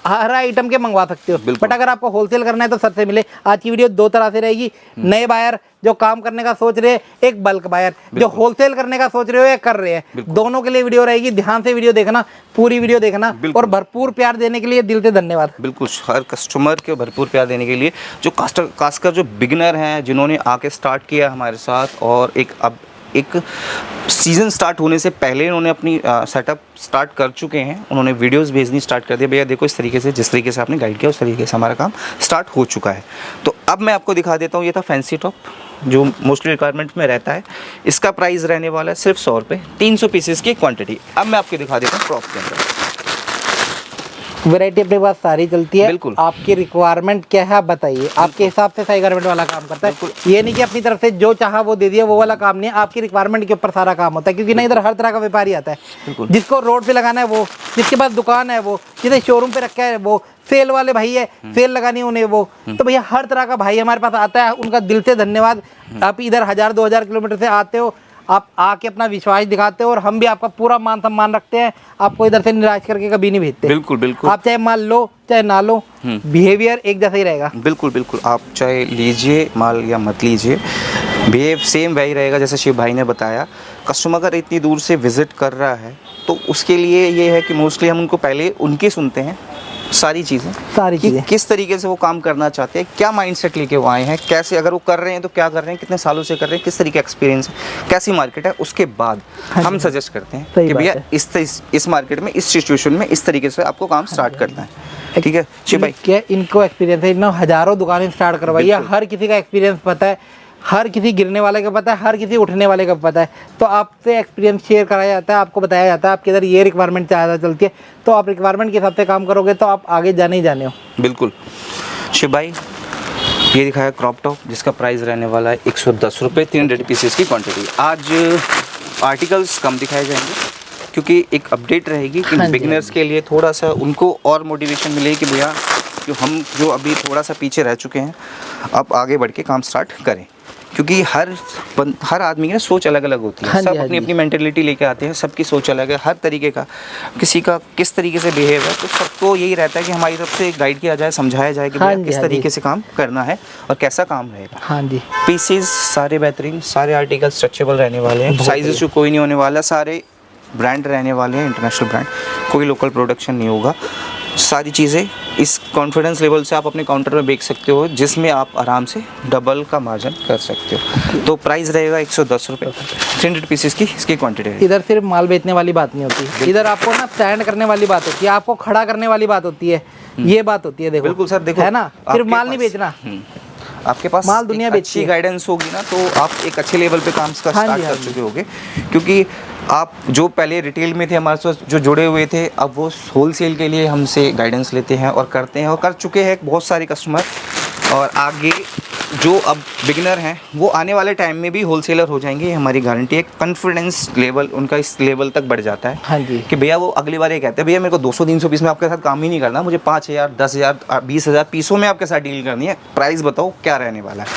हर आइटम के मंगवा सकते हो, बट अगर आपको होलसेल करना है तो सर से मिले। आज की वीडियो दो तरह से रहेगी, नए बायर जो काम करने का सोच रहे हैं, एक बल्क बायर जो होलसेल करने का सोच रहे हो या कर रहे हैं, दोनों के लिए वीडियो रहेगी। ध्यान से वीडियो देखना, पूरी वीडियो देखना, और भरपूर प्यार देने के लिए दिल से धन्यवाद। बिल्कुल, हर कस्टमर के भरपूर प्यार देने के लिए, जो खासकर जो बिगिनर हैं जिन्होंने आके स्टार्ट किया हमारे साथ, और एक सीज़न स्टार्ट होने से पहले उन्होंने अपनी सेटअप स्टार्ट कर चुके हैं। उन्होंने वीडियोस भेजनी स्टार्ट कर दिया, भैया देखो इस तरीके से, जिस तरीके से आपने गाइड किया उस तरीके से हमारा काम स्टार्ट हो चुका है। तो अब मैं आपको दिखा देता हूँ, ये था फैंसी टॉप जो मोस्टली रिक्वायरमेंट में रहता है। इसका प्राइस रहने वाला है सिर्फ 100 रुपये, 300 पीसेस की क्वान्टिटी। अब मैं आपको दिखा देता हूँ क्रॉप के अंदर। वैरायटी अपने पास सारी चलती है, बिल्कुल। आपकी रिक्वायरमेंट क्या है आप बताइए, आपके हिसाब से सही गारमेंट वाला काम करता है। ये नहीं कि अपनी तरफ से जो चाहा वो दे दिया, वो वाला काम नहीं है। आपकी रिक्वायरमेंट के ऊपर सारा काम होता है, क्योंकि ना इधर हर तरह का व्यापारी आता है। जिसको रोड पे लगाना है वो, जिसके पास दुकान है वो, जिसे शोरूम पे रखा है वो, सेल वाले भाई है सेल लगानी है उन्हें वो, तो भैया हर तरह का भाई हमारे पास आता है। उनका दिल से धन्यवाद। आप इधर 1000 2000 किलोमीटर से आते हो, आप आके अपना विश्वास दिखाते हो, और हम भी आपका पूरा मान सम्मान रखते हैं। आपको इधर से निराश करके कभी नहीं भेजते। बिल्कुल बिल्कुल, आप चाहे माल लो चाहे ना लो, बिहेवियर एक जैसा ही रहेगा। बिल्कुल बिल्कुल, आप चाहे लीजिए माल या मत लीजिए, बिहेव सेम वही रहेगा जैसे शिव भाई ने बताया। कस्टमर अगर इतनी दूर से विजिट कर रहा है तो उसके लिए ये है कि मोस्टली हम उनको पहले उनकी सुनते हैं सारी चीज़ें कि किस तरीके से वो काम करना चाहते हैं, क्या माइंडसेट लेके वो आए हैं, कैसे अगर वो कर रहे हैं तो क्या कर रहे हैं, कितने सालों से कर रहे हैं, किस तरीके का एक्सपीरियंस है, कैसी मार्केट है। उसके बाद हम सजेस्ट करते हैं कि भैया इस मार्केट में, इस सिचुएशन में इस तरीके से आपको काम स्टार्ट करना है। ठीक है शिव भाई, क्या इनको एक्सपीरियंस है, इन्होंने हजारों दुकानें स्टार्ट करवाई है, हर किसी का एक्सपीरियंस पता है, हर किसी गिरने वाले का पता है, हर किसी उठने वाले का पता है। तो आपसे एक्सपीरियंस शेयर कराया जाता है, आपको बताया जाता है आपके इधर ये रिक्वायरमेंट ज़्यादा चलती है, तो आप रिक्वायरमेंट के हिसाब से काम करोगे तो आप आगे जाने ही जाने हो। बिल्कुल शिव भाई, ये दिखाया क्रॉप टॉप जिसका प्राइस रहने वाला है 110 रुपये, 300 पीसेस की क्वांटिटी। आज आर्टिकल्स कम दिखाए जाएंगे क्योंकि एक अपडेट रहेगी कि बिगिनर्स के लिए थोड़ा सा उनको और मोटिवेशन मिले कि भैया जो अभी थोड़ा सा पीछे रह चुके हैं अब आगे बढ़ के काम स्टार्ट करें। क्योंकि हर आदमी की ना सोच अलग अलग होती है। सब अपनी अपनी मेंटेलिटी लेके आते हैं, सबकी सोच अलग है, हर तरीके का किसी का किस तरीके से बिहेव है। तो सबको यही रहता है कि हमारी तरफ से गाइड किया जाए, समझाया जाए कि किस तरीके से काम करना है और कैसा काम रहेगा। हाँ जी, पीसेस सारे बेहतरीन, सारे आर्टिकल स्ट्रेचेबल रहने वाले हैं, साइजेस कोई नहीं होने वाला, सारे ब्रांड रहने वाले हैं, इंटरनेशनल ब्रांड, कोई लोकल प्रोडक्शन नहीं होगा। सारी चीज़ें इस कॉन्फिडेंस लेवल से आप अपने काउंटर में बेच सकते हो, जिसमें आप आराम से डबल का मार्जिन कर सकते हो। तो प्राइस रहेगा 110 रुपये, 300 पीसेस की इसकी क्वांटिटी है। इधर सिर्फ माल बेचने वाली बात नहीं होती, इधर आपको ना स्टैंड करने वाली बात होती है, आपको खड़ा करने वाली बात होती है, ये बात होती है। देखो बिल्कुल सर, देखो है ना, सिर्फ माल नहीं बेचना, आपके पास माल दुनिया अच्छी गाइडेंस होगी ना तो आप एक अच्छे लेवल पे काम स्टार्ट कर चुके होगे। क्योंकि आप जो पहले रिटेल में थे हमारे साथ जो जुड़े हुए थे, अब वो होलसेल के लिए हमसे गाइडेंस लेते हैं और करते हैं और कर चुके हैं बहुत सारे कस्टमर। और आगे जो अब बिगिनर हैं वो आने वाले टाइम में भी होलसेलर हो जाएंगे, ये हमारी गारंटी है। कॉन्फिडेंस लेवल उनका इस लेवल तक बढ़ जाता है। हाँ जी, कि भैया वो अगली बार ये कहते हैं भैया मेरे को 200-300 पीस में आपके साथ काम ही नहीं करना, मुझे 5000 10,000 20,000 पीसों में आपके साथ डील करनी है, प्राइस बताओ क्या रहने वाला है।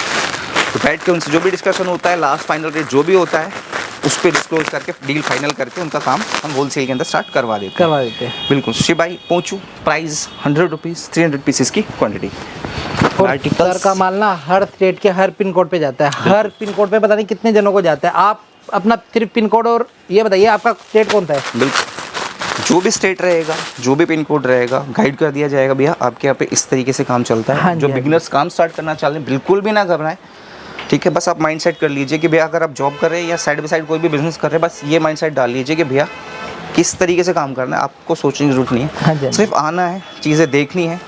तो बैठ के उनसे जो भी डिस्कशन होता है, लास्ट फाइनल रेट जो भी होता है उस पर डिस्क्लोज करके डील फाइनल करके उनका काम हम होलसेल के अंदर स्टार्ट करवा देते हैं। करवा देते हैं। बिल्कुल शिव भाई पहुँचू, प्राइस 100 रुपीज़, 300 पीसेस की क्वांटिटी। और सर का माल ना हर स्टेट के हर पिन कोड पे जाता है, हर पिन कोड पे पता नहीं कितने जनों को जाता है। आप अपना सिर्फ पिन कोड और ये बताइए आपका स्टेट कौन सा है? बिल्कुल, जो भी स्टेट रहेगा, जो भी पिन कोड रहेगा, गाइड कर दिया जाएगा भैया आपके यहाँ पे इस तरीके से काम चलता है। हाँ जी, जो हाँ जी। बिगिनर्स काम स्टार्ट करना चाह रहे हैं बिल्कुल भी ना घबराएं, ठीक है। बस आप माइंड सेट कर लीजिए कि भैया अगर आप जॉब कर रहे हैं या साइड बाई साइड कोई भी बिजनेस कर रहे हैं, बस ये माइंड सेट डाल लीजिए कि भैया किस तरीके से काम करना है, आपको सोचने की जरूरत नहीं हाँ जी, है। सिर्फ आना है, चीज़ें देखनी है,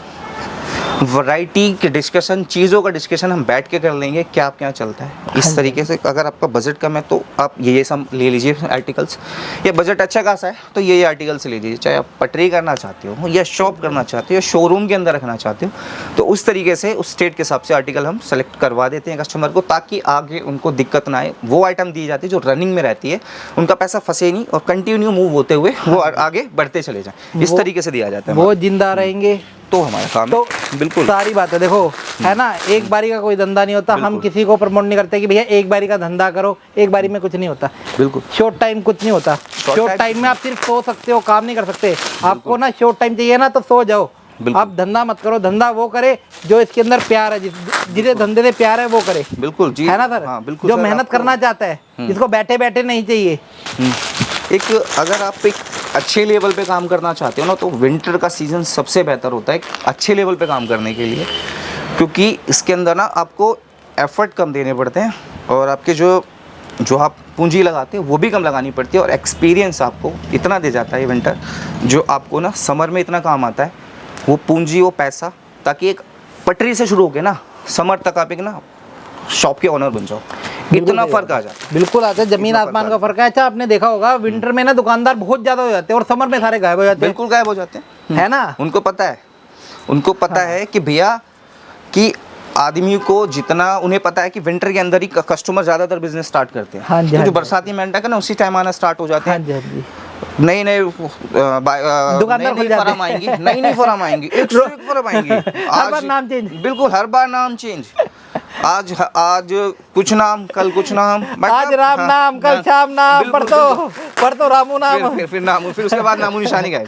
वैरायटी के डिस्कशन, चीज़ों का डिस्कशन हम बैठ के कर लेंगे क्या आपके यहाँ चलता है इस तरीके से। अगर आपका बजट कम है तो आप ये सब ले लीजिए आर्टिकल्स, या बजट अच्छा खासा है तो ये आर्टिकल्स ले लीजिए। चाहे आप पटरी करना चाहते हो या शॉप करना चाहते हो या शोरूम के अंदर रखना चाहते हो, तो उस तरीके से उस स्टेट के हिसाब से आर्टिकल हम सेलेक्ट करवा देते हैं कस्टमर को, ताकि आगे उनको दिक्कत ना आए। वो आइटम दी जाती है जो रनिंग में रहती है, उनका पैसा फंसे नहीं और कंटिन्यू मूव होते हुए वो आगे बढ़ते चले जाएं, इस तरीके से दिया जाता है। वो जिंदा रहेंगे तो हमारा काम तो है। बिल्कुल सारी बात है, देखो है ना, एक बारी का कोई धंधा नहीं होता। हम किसी को प्रमोट नहीं करते कि भैया एक बारी का धंधा करो, एक बारी में कुछ नहीं होता। बिल्कुल शॉर्ट टाइम कुछ नहीं होता। शॉर्ट टाइम में आप सिर्फ सो सकते हो, काम नहीं कर सकते। आपको ना शॉर्ट टाइम चाहिए ना तो सो जाओ, आप धंधा मत करो। धंधा वो करे जो इसके अंदर प्यार है, जिसे धंधे से प्यार है वो करे। बिल्कुल जी, है ना सर? हाँ, बिल्कुल जो सर, मेहनत आपको- करना चाहता है, जिसको बैठे बैठे नहीं चाहिए। एक अगर आप एक अच्छे लेवल पे काम करना चाहते हो ना, तो विंटर का सीज़न सबसे बेहतर होता है एक अच्छे लेवल पे काम करने के लिए, क्योंकि इसके अंदर ना आपको एफर्ट कम देने पड़ते हैं और आपके जो आप पूंजी लगाते हो वो भी कम लगानी पड़ती है, और एक्सपीरियंस आपको इतना दे जाता है विंटर, जो आपको ना समर में इतना काम आता है। वो पूंजी, वो पैसा, ताकि एक पटरी से शुरू होके ना समर तक आप एक ना शॉप के ओनर बन जाओ, इतना फर्क आ जाता है। बिल्कुल आता है, जमीन आसमान का फर्क है। अच्छा आपने देखा होगा विंटर में ना दुकानदार बहुत ज्यादा हो जाते हैं और समर में सारे गायब हो जाते हैं। बिल्कुल गायब हो जाते हैं, है ना? उनको पता है कि भैया कि आदमी को जितना उन्हें पता है कि विंटर के अंदर ही कस्टमर ज्यादातर बिजनेस स्टार्ट करते हैं। हाँ जी, तो हाँ जो जी। बरसाती मेंढक है ना उसी टाइम आना स्टार्ट हो जाते हाँ हैं। जी, हाँ जी। नई दुकानदार खुल जाते फर्म आएंगी, नई फर्म आएंगी, एक से एक फर्म आएंगी। हर बार नाम चेंज। बिल्कुल, हर बार नाम चेंज। आज कुछ नाम, कल कुछ नाम, आज राम हाँ, नाम, कल हाँ, श्याम नाम, बिल्कुल, परसों रामू नाम। फिर नाम, फिर उसके बाद नामो निशानी गायब,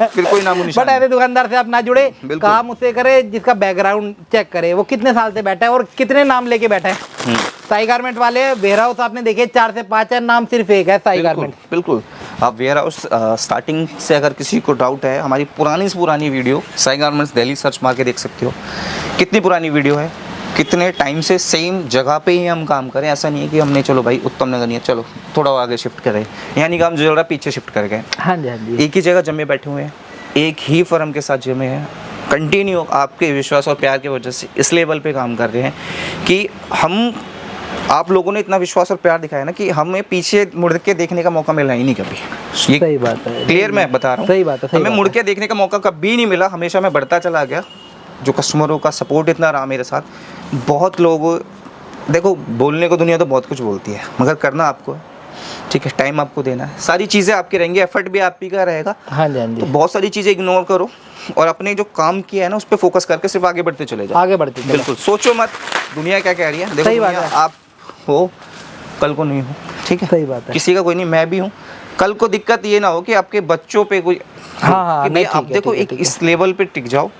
फिर कोई नामो बट निशानी। ऐसे दुकानदार से आप ना जुड़े, बिल्कुल। काम उसे करे जिसका बैकग्राउंड चेक करे, वो कितने साल से बैठा है और कितने नाम लेके बैठा है। साई गारमेंट वाले वेयर हाउस आपने देखे 4 से 5 है, नाम सिर्फ एक है, साई गारमेंट। बिल्कुल, आप वेयर हाउस स्टार्टिंग से अगर किसी को डाउट है, हमारी पुरानी से पुरानी video Sai garments Delhi search मार के देख सकते हो। कितनी पुरानी वीडियो है, कितने टाइम से सेम जगह पे ही हम काम करें। ऐसा नहीं है कि हमने चलो भाई उत्तम नगर नहीं है, चलो थोड़ा आगे शिफ्ट करें, यानी कि हम जो पीछे शिफ्ट कर गए। हाँ जी, हाँ जी। एक ही जगह जमे बैठे हुए हैं, एक ही फर्म के साथ जमे हैं, कंटिन्यू आपके विश्वास और प्यार की वजह से इस लेवल पे काम कर रहे हैं कि हम, आप लोगों ने इतना विश्वास और प्यार दिखाया ना कि हमें पीछे मुड़ के देखने का मौका मिला ही नहीं कभी। ये सही बात है, क्लियर मैं बता रहा हूँ, सही बात है, सही हमें बात मुड़ है। के देखने का मौका कभी नहीं मिला, हमेशा मैं बढ़ता चला गया। जो कस्टमरों का सपोर्ट इतना रहा मेरे साथ, बहुत लोग, देखो बोलने को दुनिया तो बहुत कुछ बोलती है, मगर करना आपको है, ठीक है। टाइम आपको देना है, सारी चीज़ें आपकी रहेंगी, एफर्ट भी आप ही का रहेगा। हाँ जी, हाँ तो जी। बहुत सारी चीज़ें इग्नोर करो और अपने जो काम किया है ना उस पर फोकस करके सिर्फ आगे बढ़ते चले जाओ। आगे बढ़ते चलो। बिल्कुल, सोचो मत दुनिया क्या कह रही है। देखो सही बात दुनिया, है। आप हो कल को नहीं हो, ठीक है। सही बात है। किसी का कोई नहीं, मैं भी हूँ। कल को दिक्कत ये ना हो कि आपके बच्चों पे कोई, हाँ, हाँ, कि नहीं, भाई ठीक आप है, देखो ठीक है, एक ठीक है। इस लेवल पे टिक जाओ,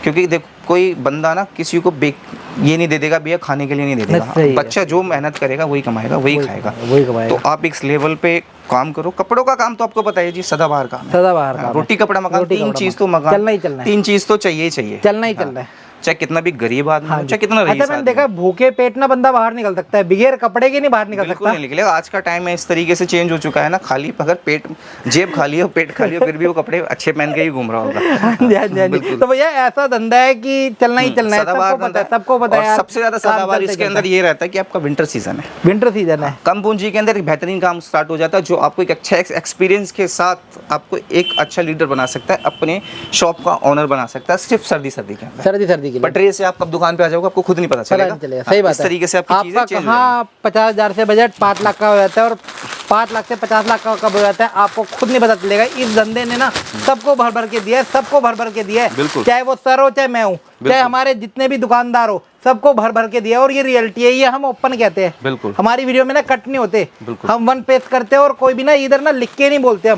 क्योंकि देखो कोई बंदा ना किसी को ये नहीं दे देगा भैया खाने के लिए नहीं दे नहीं, सही देगा। है। बच्चा जो मेहनत करेगा वही कमाएगा, वही खाएगा। वही कमाएगा। तो आप इस लेवल पे काम करो। कपड़ों का काम तो आपको पता है जी, सदाबहार काम है। सदाबहार काम है। रोटी कपड़ा मकान, रोटी, तीन कपड़ा, चीज तो मकान। मकान, चलना ही चलना है। 3 चीज तो चाहिए ही चाहिए, चलना ही चलना है। चाहे कितना भी गरीब आदमी हो, चाहे कितना रईस अच्छा मैंने आदमी देखा भूखे पेट ना बंदा बाहर निकल सकता है, बिगैर कपड़े के नहीं बाहर निकल बिल्कुल सकता। नहीं निकलेगा। आज का टाइम है इस तरीके से चेंज हो चुका है ना, खाली अगर पेट, जेब खाली हो, पेट खाली हो, फिर भी वो कपड़े अच्छे पहन के ही घूम रहा होगा। हाँ जी, हाँ जी, हाँ जी। बिल्कुल। तो भैया ऐसा धंधा है कि चलना ही चलना है, सदाबहार सबको पता है, धंधा सबको पता है और यार। सबसे ज्यादा काम सदाबहार चलते इसके चलते। अंदर ये रहता है कि आपका विंटर सीजन है, विंटर सीजन है। कम पूंजी के अंदर एक बेहतरीन काम स्टार्ट हो जाता है, जो आपको एक अच्छा एक्सपीरियंस के साथ आपको एक अच्छा लीडर बना सकता है, अपने शॉप का ऑनर बना सकता है, सिर्फ सर्दी के अंदर। सर्दी के लिए पटरी से आप कब दुकान पे आ जाओगे आपको खुद नहीं पता पता चलेगा। नहीं चलेगा। सही बात इस है। तरीके से आपकी चीजें आपका चेंज कहाँ 50,000 से बजट 5 लाख का हो जाता है और 5 लाख से 50 लाख का कब हो जाता है आपको खुद नहीं पता चलेगा। इस धंधे ने ना सबको भर भर के दिया है, सबको भर भर के दिया है, बिल्कुल। चाहे वो सर हो चाहे मैं हूँ, चाहे हमारे जितने भी दुकानदार हो, सबको भर भर के दिया। और ये रियलिटी है, ये हम ओपन कहते हैं। बिल्कुल। हमारी वीडियो में ना कट नहीं होते, बिल्कुल। हम वन पेज करते हैं और कोई भी ना इधर ना लिख के नहीं बोलते,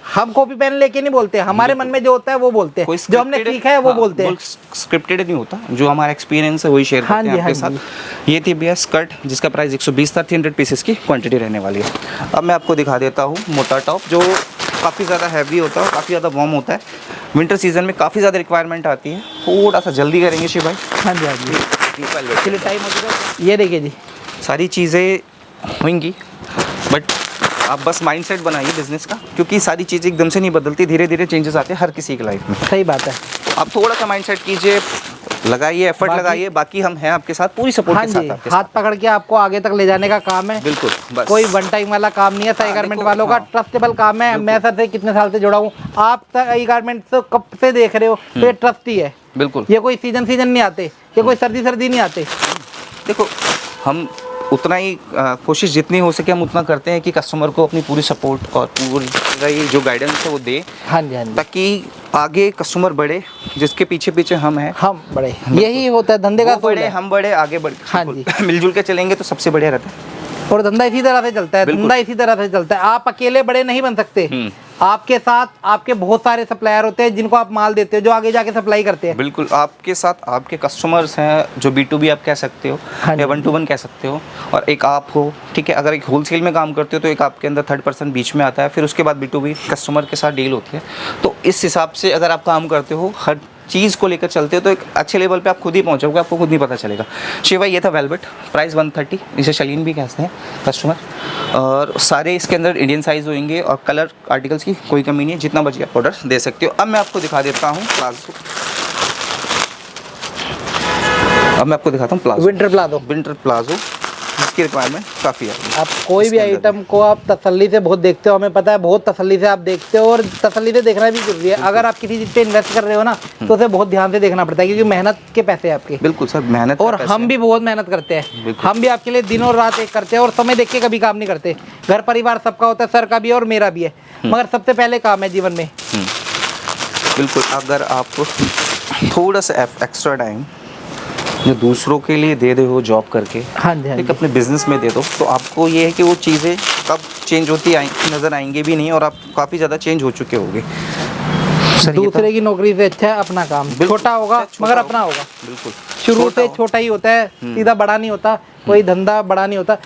हम कॉपी पेन लेके नहीं बोलते, हमारे मन में जो होता है वो बोलते हैं, जो हमने सीखा है वो बोलते हैं। स्क्रिप्टेड नहीं होता, जो हमारा एक्सपीरियंस है वही शेयर हाँ करते हैं जी, आपके हाँ साथ। ये थी भैया स्कर्ट जिसका प्राइस 120 था, 300 पीसेस की क्वांटिटी रहने वाली है। अब मैं आपको दिखा देता हूँ मोटा टॉप, जो काफ़ी ज़्यादा हैवी होता है और काफ़ी ज़्यादा वार्म होता है। विंटर सीजन में काफ़ी ज़्यादा रिक्वायरमेंट आती है, थोड़ा सा जल्दी करेंगे शिव भाई। हाँ जी, हाँ जी, चलिए टाइम हो चुका। ये देखिए जी, सारी चीज़ें होंगी, बट आप बस माइंडसेट बनाइए बिजनेस का, क्योंकि सारी चीज़ें एकदम से नहीं बदलती, धीरे धीरे चेंजेस आते हैं हर किसी की लाइफ में। सही बात है। आप थोड़ा सा माइंडसेट कीजिए, लगाइए, एफर्ट लगाइए, बाकी हम हैं आपके साथ, पूरी सपोर्ट हाँ के जी, साथ आपके हाथ पकड़ के आपको आगे तक ले जाने का काम है। बिल्कुल, बस कोई वन टाइम वाला काम नहीं है। साई गारमेंट वालों का ट्रस्टेबल काम है। मैं सर से कितने साल से जुड़ा हूँ, आप साई गारमेंट से कब से देख रहे हो, तो ये ट्रस्ट ही है। बिल्कुल। ये कोई सीजन नहीं आते, ये कोई सर्दी नहीं आते। देखो, हम उतना ही कोशिश जितनी हो सके हम उतना करते हैं कि कस्टमर को अपनी पूरी सपोर्ट और पूरी जो गाइडेंस है वो दे, हाँ जी, हाँ जी, ताकि आगे कस्टमर बढ़े, जिसके पीछे पीछे हम हैं, हम बड़े, यही होता है धंधे का वो बढ़े, है। हम बढ़े, आगे बढ़े। हाँ जी। मिलजुल के चलेंगे तो सबसे बढ़िया रहता है। और धंधा इसी तरह से चलता है, धंधा इसी तरह से चलता है। आप अकेले बड़े नहीं बन सकते, आपके साथ आपके बहुत सारे सप्लायर होते हैं जिनको आप माल देते हो, जो आगे जाके सप्लाई करते हैं। बिल्कुल, आपके साथ आपके कस्टमर्स हैं, जो B2B आप कह सकते हो, हाँ या 1 to 1 कह सकते हो, और एक आप हो, ठीक है। अगर एक होलसेल में काम करते हो तो एक आपके अंदर 3rd पर्सन बीच में आता है, फिर उसके बाद B2B कस्टमर के साथ डील होती है। तो इस हिसाब से अगर आप काम करते हो, हर चीज़ को लेकर चलते हो, तो एक अच्छे लेवल पे आप खुद ही पहुंचोगे, आपको खुद नहीं पता चलेगा। शिवा, ये था वेलवेट, प्राइस 130, इसे शलीन भी कहते हैं कस्टमर, और सारे इसके अंदर इंडियन साइज़ होंगे और कलर आर्टिकल्स की कोई कमी नहीं है, जितना बची आप ऑर्डर दे सकते हो। अब मैं आपको दिखा देता हूँ प्लाजो। अब मैं आपको दिखाता हूँ प्लाजो, विंटर प्लाजो, जिसकी रिक्वायरमेंट काफ़ी है। आप कोई भी आइटम को आप तसल्ली से बहुत देखते हो, हमें पता है, बहुत तसल्ली से आप देखते हो, और तसल्ली से देखना भी जरूरी है। अगर आप किसी चीज़ पे इन्वेस्ट कर रहे हो ना, तो उसे बहुत ध्यान से देखना पड़ता है, क्योंकि मेहनत के पैसे हैं आपके। बिल्कुल सर, मेहनत, और हम भी बहुत मेहनत करते हैं, हम भी आपके लिए दिन और रात एक करते हैं, और समय देख के कभी काम नहीं करते। घर परिवार सबका होता है, सर का भी और मेरा भी है, मगर सबसे पहले काम है जीवन में। बिल्कुल, अगर आप थोड़ा सा एक्स्ट्रा टाइम जो दूसरों के लिए दे हो जॉब करके, हाँ जी, हाँ एक जी, अपने बिजनेस में दे दो, तो आपको ये है कि वो चीज़ें कब चेंज होती नज़र आएंगी भी नहीं, और आप काफ़ी ज़्यादा चेंज हो चुके होंगे। दूसरे की नौकरी से अच्छा है अपना काम, छोटा होगा मगर अपना होगा। बिल्कुल, शुरू से छोटा ही होता है, सीधा बड़ा नहीं होता, कोई धंधा बड़ा नहीं होता,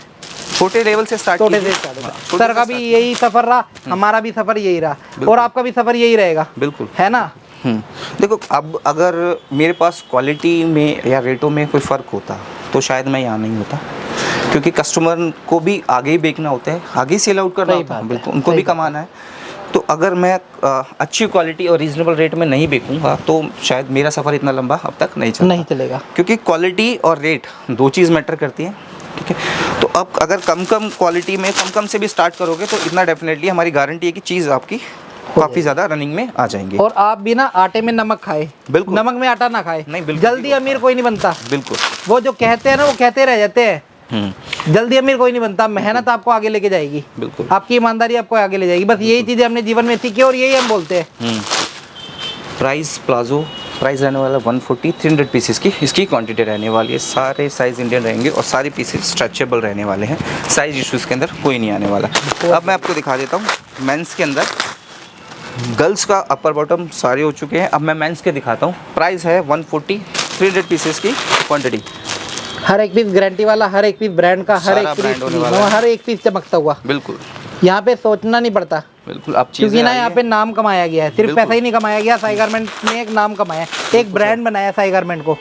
छोटे लेवल से स्टार्ट छोटे से स्टार्ट होता। सर का भी यही सफर रहा, हमारा भी सफर यही रहा, और आपका भी सफर यही रहेगा। बिल्कुल, है ना। देखो, अब अगर मेरे पास क्वालिटी में या रेटों में कोई फ़र्क होता तो शायद मैं यहाँ नहीं होता, क्योंकि कस्टमर को भी आगे ही बेचना होता है, आगे सेल आउट करना होता है, बिल्कुल उनको भी कमाना है। तो अगर मैं अच्छी क्वालिटी और रीजनेबल रेट में नहीं बेचूंगा तो शायद मेरा सफ़र इतना लंबा अब तक नहीं चलेगा, क्योंकि क्वालिटी और रेट दो चीज़ मैटर करती हैं, ठीक है। तो अब अगर कम क्वालिटी में कम से भी स्टार्ट करोगे तो इतना डेफिनेटली हमारी गारंटी है कि चीज़ आपकी काफ़ी ज़्यादा रनिंग में आ जाएंगी। और आप भी ना आटे में नमक खाए, बिल्कुल, नमक में आटा ना खाए। नहीं, बिल्कुल, जल्दी अमीर कोई नहीं बनता। बिल्कुल, वो जो कहते हैं ना वो कहते रह जाते हैं। जल्दी अमीर कोई नहीं बनता, मेहनत आपको आगे लेके जाएगी, बिल्कुल, आपकी ईमानदारी आपको आगे ले जाएगी। बस यही चीज़ें हमने जीवन में सीखी और यही हम बोलते हैं। प्राइस प्लाजो प्राइस रहने वाला 140, 300 पीसेस की इसकी क्वांटिटी रहने वाली है। सारे साइज़ इंडियन रहेंगे और सारे पीसेस स्ट्रेचेबल रहने वाले हैं, साइज़ इशूज़ के अंदर कोई नहीं आने वाला। अब मैं आपको दिखा देता हूँ मेंस के अंदर, गर्ल्स का अपर बॉटम सारे हो चुके हैं, अब मैं मेंस के दिखाता हूँ। प्राइस है 140, 300 पीसेस की क्वांटिटी, हर एक पीस गारंटी वाला, हर एक पीस ब्रांड का, हर एक पीस चमकता हुआ। बिल्कुल, यहाँ पे सोचना नहीं पड़ता, बिल्कुल। आप क्योंकि ना यहाँ पे नाम कमाया गया है, सिर्फ पैसा ही नहीं कमाया गया, साई गारमेंट ने एक नाम कमाया, एक ब्रांड बनाया साई गारमेंट को,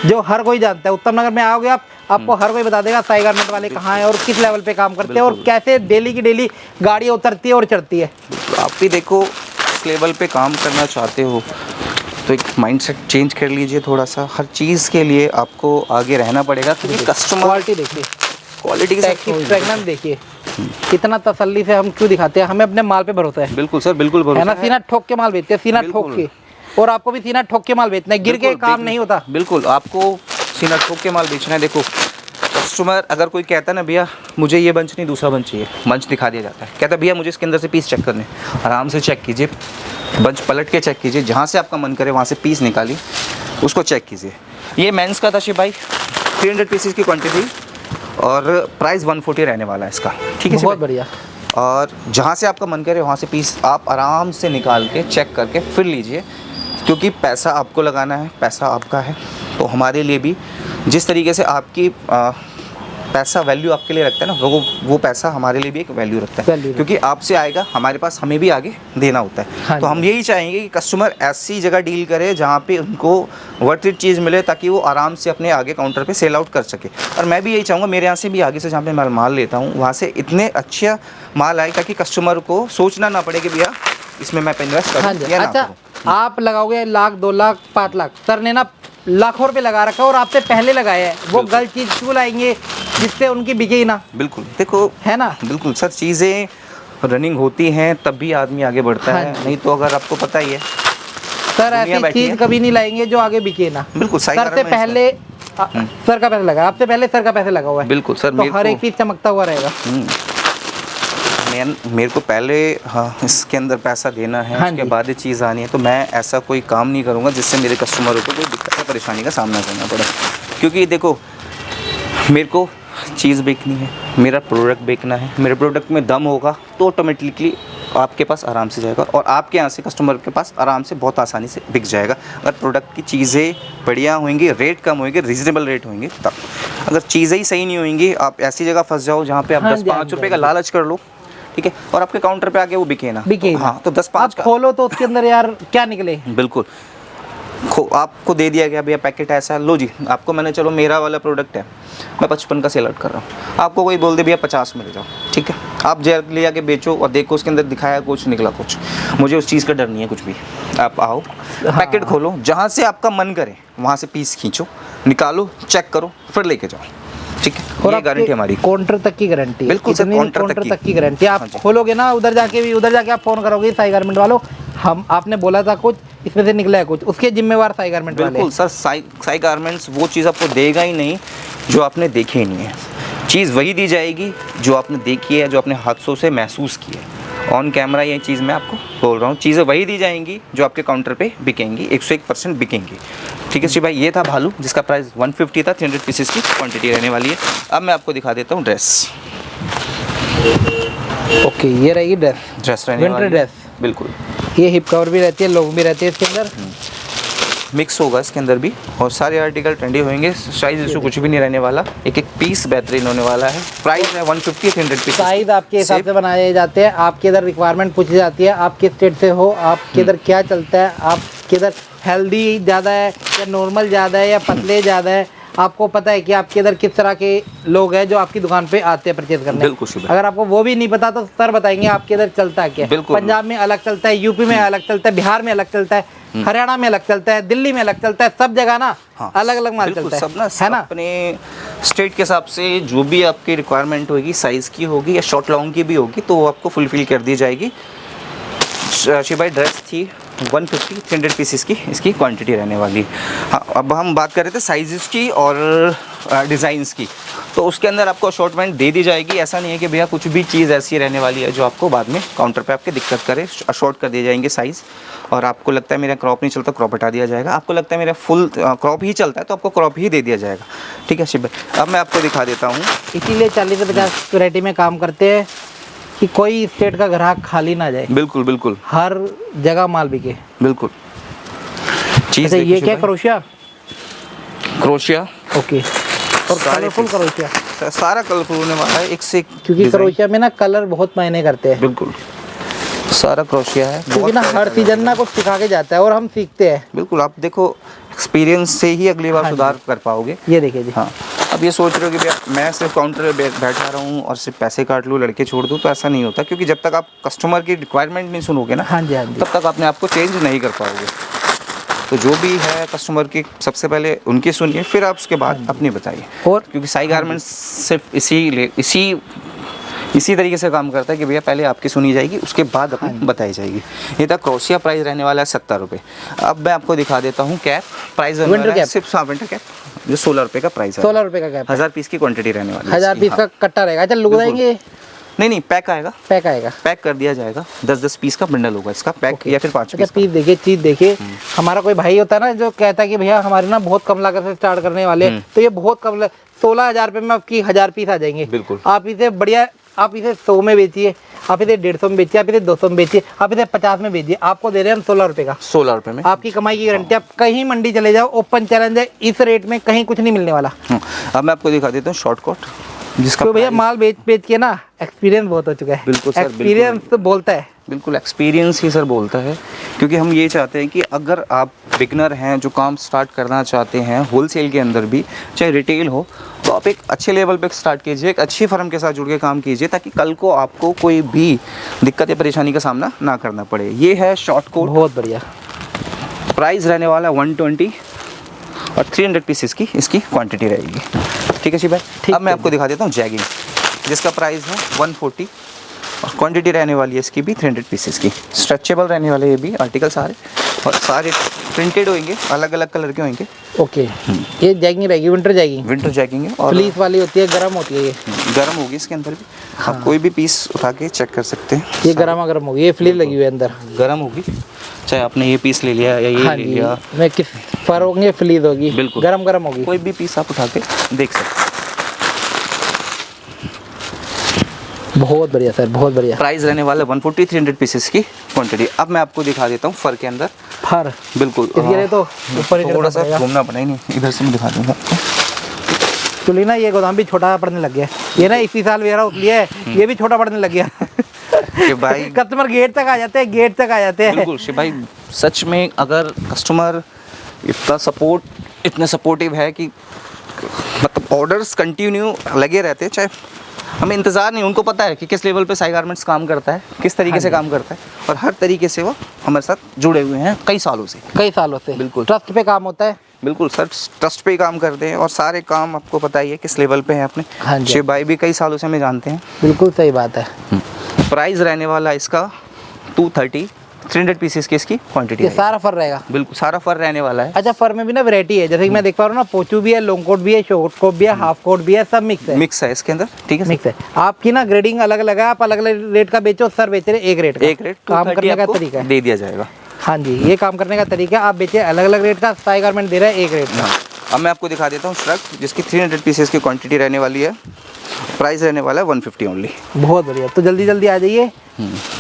जो हर कोई जानता है। उत्तम नगर में आओगे आप, आपको हर कोई बता देगा साई गारमेंट वाले कहाँ हैं और किस लेवल पे काम करते हैं और कैसे डेली की डेली गाड़ियाँ उतरती है और चढ़ती है। आप भी देखो, इस लेवल पे काम करना चाहते हो तो एक माइंडसेट चेंज कर लीजिए थोड़ा सा। हर चीज़ के लिए आपको आगे रहना पड़ेगा, क्योंकि कस्टमर क्वालिटी देखिए, क्वालिटी के साथ प्रेगनेंट देखिए, कितना तसल्ली से हम क्यों दिखाते हैं, हमें अपने माल पे भरोसा है। बिल्कुल सर, बिल्कुल भरोसा है ना, सीना ठोक के माल बेचते हैं, सीना ठोक के, और आपको भी सीना ठोक के माल बेचना है, गिर के काम नहीं होता। बिल्कुल, आपको सीना ठोक के माल बेचना है। देखो, कस्टमर अगर कोई कहता है ना भैया मुझे ये बंच नहीं दूसरा बंच चाहिए, बंच दिखा दिया जाता है। कहता है भैया मुझे इसके अंदर से पीस चेक करने, आराम से चेक कीजिए, बंच पलट के चेक कीजिए, जहाँ से आपका मन करे वहाँ से पीस निकालिए, उसको चेक कीजिए। ये मेंस का था शिव भाई, 300 पीसेस की क्वांटिटी और प्राइस 140 रहने वाला है इसका, ठीक है शिव बहुत भाई? बढ़िया। और जहाँ से आपका मन करे वहाँ से पीस आप आराम से निकाल के चेक करके फिर लीजिए, क्योंकि पैसा आपको लगाना है, पैसा आपका है। तो हमारे लिए भी जिस तरीके से आपकी पैसा वैल्यू आपके लिए रखता है ना, वो पैसा हमारे लिए भी एक वैल्यू रखता है, Value क्योंकि आपसे आएगा हमारे पास, हमें भी आगे देना होता है। हाँ तो जी। हम यही चाहेंगे कि कस्टमर ऐसी जगह डील करे जहाँ पे उनको वर्थ इट चीज़ मिले, ताकि वो आराम से अपने आगे काउंटर पे सेल आउट कर सके। और मैं भी यही चाहूँगा मेरे यहाँ से भी आगे से जहाँ पे मैं माल लेता हूँ वहाँ से इतने अच्छा माल आए, ताकि कस्टमर को सोचना ना पड़े कि भैया इसमें मैं इन्वेस्ट हाँ करूँ जी। या ना अच्छा, करूँ। आप लगाओगे 1 लाख 2 लाख 5 लाख, सर ने ना लाखों रुपए लगा रखा है और आपसे पहले लगाया है, वो बिल्कुल। गलत चीज क्यों लाएंगे जिससे उनकी बिके ही ना, बिल्कुल, देखो है ना? बिल्कुल सर, चीज़ें रनिंग होती हैं तब भी आदमी आगे बढ़ता हाँ है, जी। नहीं तो अगर आपको पता ही है। सर दुनिया ऐसी बैठी चीज है। कभी नहीं लाएंगे जो आगे बिके ना। बिल्कुल सही सर से कारण में पहले सर का पैसा लगा, आपसे पहले सर का पैसा लगा हुआ है, बिल्कुल सर, तो हर एक चीज चमकता हुआ रहेगा। मेरे को पहले इसके अंदर पैसा देना है, हाँ उसके जी। बाद ये चीज़ आनी है, तो मैं ऐसा कोई काम नहीं करूँगा जिससे मेरे कस्टमरों को कोई दिक्कत या परेशानी का सामना करना पड़े। क्योंकि देखो मेरे को चीज़ बेचनी है, मेरा प्रोडक्ट बेचना है, मेरे प्रोडक्ट में दम होगा तो ऑटोमेटिकली आपके पास आराम से जाएगा और आपके यहाँ से कस्टमर के पास आराम से बहुत आसानी से बिक जाएगा। अगर प्रोडक्ट की चीज़ें बढ़िया होंगी, रेट कम होंगे, रीज़नेबल रेट होंगे तब। अगर चीज़ें ही सही नहीं होंगी, आप ऐसी जगह फंस जाओ जहाँ पे आप हाँ 10-5 जी, हाँ जी, रुपये का लालच कर लो, ठीक है, और आपके काउंटर पे आके वो बिके ना, बिके ना। हाँ, तो 10-5 आप का खोलो तो उसके अंदर यार क्या निकले। बिल्कुल आपको दे दिया गया भैया पैकेट ऐसा है, लो जी आपको मैंने, चलो मेरा वाला प्रोडक्ट है मैं 55 का सेल आउट कर रहा हूँ, आपको कोई बोल दे भैया 50 में ले जाओ, ठीक है, आप जेल ले आके बेचो और देखो उसके अंदर दिखाया कुछ निकला कुछ, मुझे उस चीज़ का डर नहीं है कुछ भी। आप आओ पैकेट खोलो, जहाँ से आपका मन करे वहाँ से पीस खींचो, निकालो, चेक करो, फिर लेके जाओ, ठीक है, और ये गारंटी हमारी। काउंटर तक की गारंटी है। बिल्कुल सर, इतनी काउंटर तक की गारंटी। आप हाँ जी। खोलोगे ना उधर जाके आप फोन करोगे साई गारमेंट वालों, हम आपने बोला था कुछ, इसमें से निकला है कुछ, उसके जिम्मेवार साई गारमेंट वाले। बिल्कुल सर, साई गारमेंट्स वो चीज़ आपको देगा ही नहीं जो आपने देखी ही नहीं है। चीज़ वही दी जाएगी जो आपने देखी है, जो आपने हाथों से महसूस की है। ऑन कैमरा ये चीज़ मैं आपको बोल रहा हूँ, चीज़ें वही दी जाएंगी जो आपके काउंटर पे बिकेंगी, 101% बिकेंगी, ठीक है। श्री भाई ये था भालू जिसका प्राइस 150 था, 300 पीसेस की क्वांटिटी रहने वाली है। अब मैं आपको दिखा देता हूँ ड्रेस। ओके, ये रहेगी ड्रेस रहने विंटर वाली है। ड्रेस। बिल्कुल ये हिप कवर भी रहती है, लोग भी रहते हैं इसके अंदर, मिक्स होगा इसके अंदर भी, और सारे आर्टिकल ट्रेंडी होंगे। साइज इशू कुछ भी नहीं रहने वाला, एक एक पीस बेहतरीन होने वाला है। प्राइस है 150, 300 पीस। साइज आपके हिसाब से बनाए जाते हैं, आपके इधर रिक्वायरमेंट पूछी जाती है, आप किस स्टेट से हो, आपके इधर क्या चलता है, आपके इधर हेल्दी ज़्यादा है या नॉर्मल ज़्यादा है या पतले ज़्यादा है, आपको पता है कि आपके इधर किस तरह के लोग हैं जो आपकी दुकान पे आते हैं परचेज करने। बिल्कुल शुभ। अगर आपको वो भी नहीं पता तो सर बताएंगे आपके इधर चलता है क्या। बिल्कुल। पंजाब में अलग चलता है, यूपी में अलग चलता है, बिहार में अलग चलता है, हरियाणा में अलग चलता है, दिल्ली में अलग चलता है, सब जगह ना हाँ, अलग अलग माल बिल्कुल, चलता है, सब ना है ना। अपने स्टेट के हिसाब से जो भी आपकी रिक्वायरमेंट होगी, साइज़ की होगी या शॉर्ट लॉन्ग की भी होगी, तो वो आपको फुलफिल कर दी जाएगी। शिबाई ड्रेस थी 150, 300 पीसेस की इसकी क्वांटिटी रहने वाली। हाँ, अब हम बात कर रहे थे साइज़ की और डिज़ाइंस की, तो उसके अंदर आपको अशॉर्टमेंट दे दी जाएगी। ऐसा नहीं है कि भैया कुछ भी चीज़ ऐसी रहने वाली है जो आपको बाद में काउंटर पे आपके दिक्कत करे। अशॉर्ट कर दिए जाएंगे साइज़, और आपको लगता है मेरा क्रॉप नहीं चलता, क्रॉप हटा दिया जाएगा। आपको लगता है मेरा फुल क्रॉप ही चलता है तो आपको क्रॉप ही दे दिया जाएगा, ठीक है शिव भाई। अब मैं आपको दिखा देता हूँ। इसीलिए 40 से 50 वैरायटी में काम करते हैं कि कोई स्टेट का ग्राहक खाली ना जाए, बिल्कुल बिल्कुल हर जगह माल बिके। बिल्कुल। चीज़ अच्छा, ये क्या क्रोशिया? क्रोशिया, ओके, और सारे कलरफुल piece। क्रोशिया, सारा कलरफुल होने वाला है, एक से एक क्योंकि design। क्रोशिया में ना कलर बहुत मायने करते हैं, बिल्कुल सारा क्रोशिया है, क्योंकि बहुत ना सारे हर colour सीजन ना हैं। कुछ सिखा के जाता है और हम सीखते हैं। बिल्कुल, आप देखो एक्सपीरियंस से ही अगली बार हाँ जी। सुधार कर पाओगे। ये देखिए जी, हाँ, अब ये सोच रहे हो कि भैया मैं सिर्फ काउंटर पे बैठा रहा हूँ और सिर्फ पैसे काट लूँ, लड़के छोड़ दूँ, तो ऐसा नहीं होता। क्योंकि जब तक आप कस्टमर की रिक्वायरमेंट नहीं सुनोगे ना, हाँ जी, हाँ जी। तब तक अपने आप को चेंज नहीं कर पाओगे। तो जो भी है कस्टमर की सबसे पहले उनकी सुनिए, फिर आप उसके बाद अपनी बताइए। और क्योंकि साई गारमेंट्स सिर्फ इसी इसी तरीके से काम करता है कि भैया पहले आपकी सुनी जाएगी, उसके बाद अपनी बताई जाएगी। ये था क्रोशिया, प्राइस रहने वाला है 70 रुपये। अब मैं आपको दिखा देता हूँ कैप, प्राइस रहने वाला है सिर्फ विंटर कैप जो 16 रुपये का प्राइस है। 16 रुपये का कैप, 1000 पीस की क्वांटिटी रहने वाली है। 1000 पीस का कट्टा रहेगा। अच्छा लुक देंगे? नहीं, पैक आएगा, पैक आएगा, पैक कर दिया जाएगा। 10-10 पीस का बंडल होगा इसका पैक, या फिर 5 अच्छा पीस देखिए, चीज देखिए। हमारा कोई भाई होता है ना जो कहता है कि भैया हमारे ना बहुत कम लागत से स्टार्ट करने वाले हैं, तो ये बहुत कम 16,000 रुपये में आपकी 1000 पीस आ जाएंगे। बिल्कुल। आप इसे बढ़िया, आप इसे 100 में बेचिए, आप इसे 150 में बेचिए, आप इसे 200 में बेचिए, आप इसे 50 में बेचिए, आपको दे रहे हैं हम 16 रुपये का। 16 रुपये में आपकी कमाई की गारंटी। आप कहीं मंडी चले जाओ, ओपन चैलेंज है, इस रेट में कहीं कुछ नहीं मिलने वाला। अब मैं आपको दिखा देता हूँ शॉर्ट कोट, जिसका तो भैया माल बेच बेच के ना एक्सपीरियंस बहुत हो चुका है। बिल्कुल सर, एक्सपीरियंस तो बोलता है। बिल्कुल एक्सपीरियंस ही सर बोलता है, क्योंकि हम ये चाहते हैं कि अगर आप बिगनर हैं जो काम स्टार्ट करना चाहते हैं होलसेल के अंदर भी, चाहे रिटेल हो, तो आप एक अच्छे लेवल पे स्टार्ट कीजिए, एक अच्छी फर्म के साथ जुड़ के काम कीजिए, ताकि कल को आपको कोई भी दिक्कत या परेशानी का सामना ना करना पड़े। ये है शॉर्ट कोट, बहुत बढ़िया। प्राइस रहने वाला 120 और 300 पीसेस की इसकी क्वांटिटी रहेगी। ठीक है जी भाई। अब मैं आपको दिखा देता हूँ जैगिंग, जिसका प्राइस है 140 और क्वांटिटी रहने वाली है इसकी भी 300 पीसेस की। स्ट्रेचेबल रहने वाले ये भी आर्टिकल सारे, और सारे प्रिंटेड होंगे, अलग अलग कलर के होंगे। ओके, ये जैगिंग रहेगी, विंटर जैगिंग। विंटर जैगिंग है और फ्लीस वाली होती है, गर्म होती है। ये गर्म होगी इसके अंदर भी। आप कोई भी पीस उठा के चेक कर सकते हैं, ये गर्म होगी। ये फ्लीस लगी हुई है अंदर, गर्म होगी। चाहे आपने ये पीस ले लिया या ये ले लिया, मैं किस फर होंगे, फ्लीस होगी, बिल्कुल गर्म होगी। कोई भी पीस आप उठा के देख सकते हैं। बहुत बढ़िया सर, बहुत बढ़िया। प्राइस रहने वाला 140, 300 पीसेस की क्वांटिटी। अब मैं आपको दिखा देता हूँ फर के अंदर। फर बिल्कुल, इसके लिए तो ऊपर ही थोड़ा सा घूमना पड़ा ही नहीं, इधर से मैं दिखा दूंगा। चलिए ना, ये गोदाम भी छोटा पड़ने लग गया। ये ना इसी साल वेयर हाउस लिया है, ये भी छोटा पड़ने लग गया कि भाई कस्टमर गेट तक आ जाते हैं, गेट तक आ जाते हैं। बिल्कुल शिव भाई, सच में अगर कस्टमर इतने सपोर्टिव है कि मतलब ऑर्डर्स कंटिन्यू लगे रहते हैं, चाहे हमें इंतज़ार नहीं, उनको पता है कि किस लेवल पे साई गारमेंट्स काम करता है, किस तरीके से काम करता है, और हर तरीके से वो हमारे साथ जुड़े हुए हैं कई सालों से। बिल्कुल ट्रस्ट पे काम होता है। बिल्कुल सर, ट्रस्ट पे ही काम करते हैं, और सारे काम आपको पता ही है किस लेवल पे है अपने। हाँ जी। शिव भाई भी कई सालों से हमें जानते हैं। बिल्कुल सही बात है। प्राइस रहने वाला इसका 230, 300 पीसेस की इसकी क्वांटिटी ये है। सारा फर रहेगा। बिल्कुल सारा फर रहने वाला है। अच्छा, फर में भी ना वैरायटी है, जैसे कि मैं देख पा रहा हूँ ना, पोचू भी है, लॉन्ग कोट भी है, शॉर्ट कोट भी है, हाफ कोट भी है, सब मिक्स है। मिक्स है इसके अंदर, ठीक है मिक्स है। आपकी ना ग्रेडिंग अलग अलग है, आप अलग अलग रेट का बेचो, सर बेच रहे एक रेट का। एक रेट काम करने का तरीका है, दे दिया जाएगा। हाँ जी, ये काम करने का तरीका। आप बेचे अलग अलग रेट का, साई गारमेंट दे रहा है एक रेट का। अब मैं आपको दिखा देता हूँ श्रग, जिसकी 300 पीसेस की क्वांटिटी रहने वाली है। प्राइस रहने वाला है 150 ओनली। बहुत बढ़िया। तो जल्दी जल्दी आ जाइए।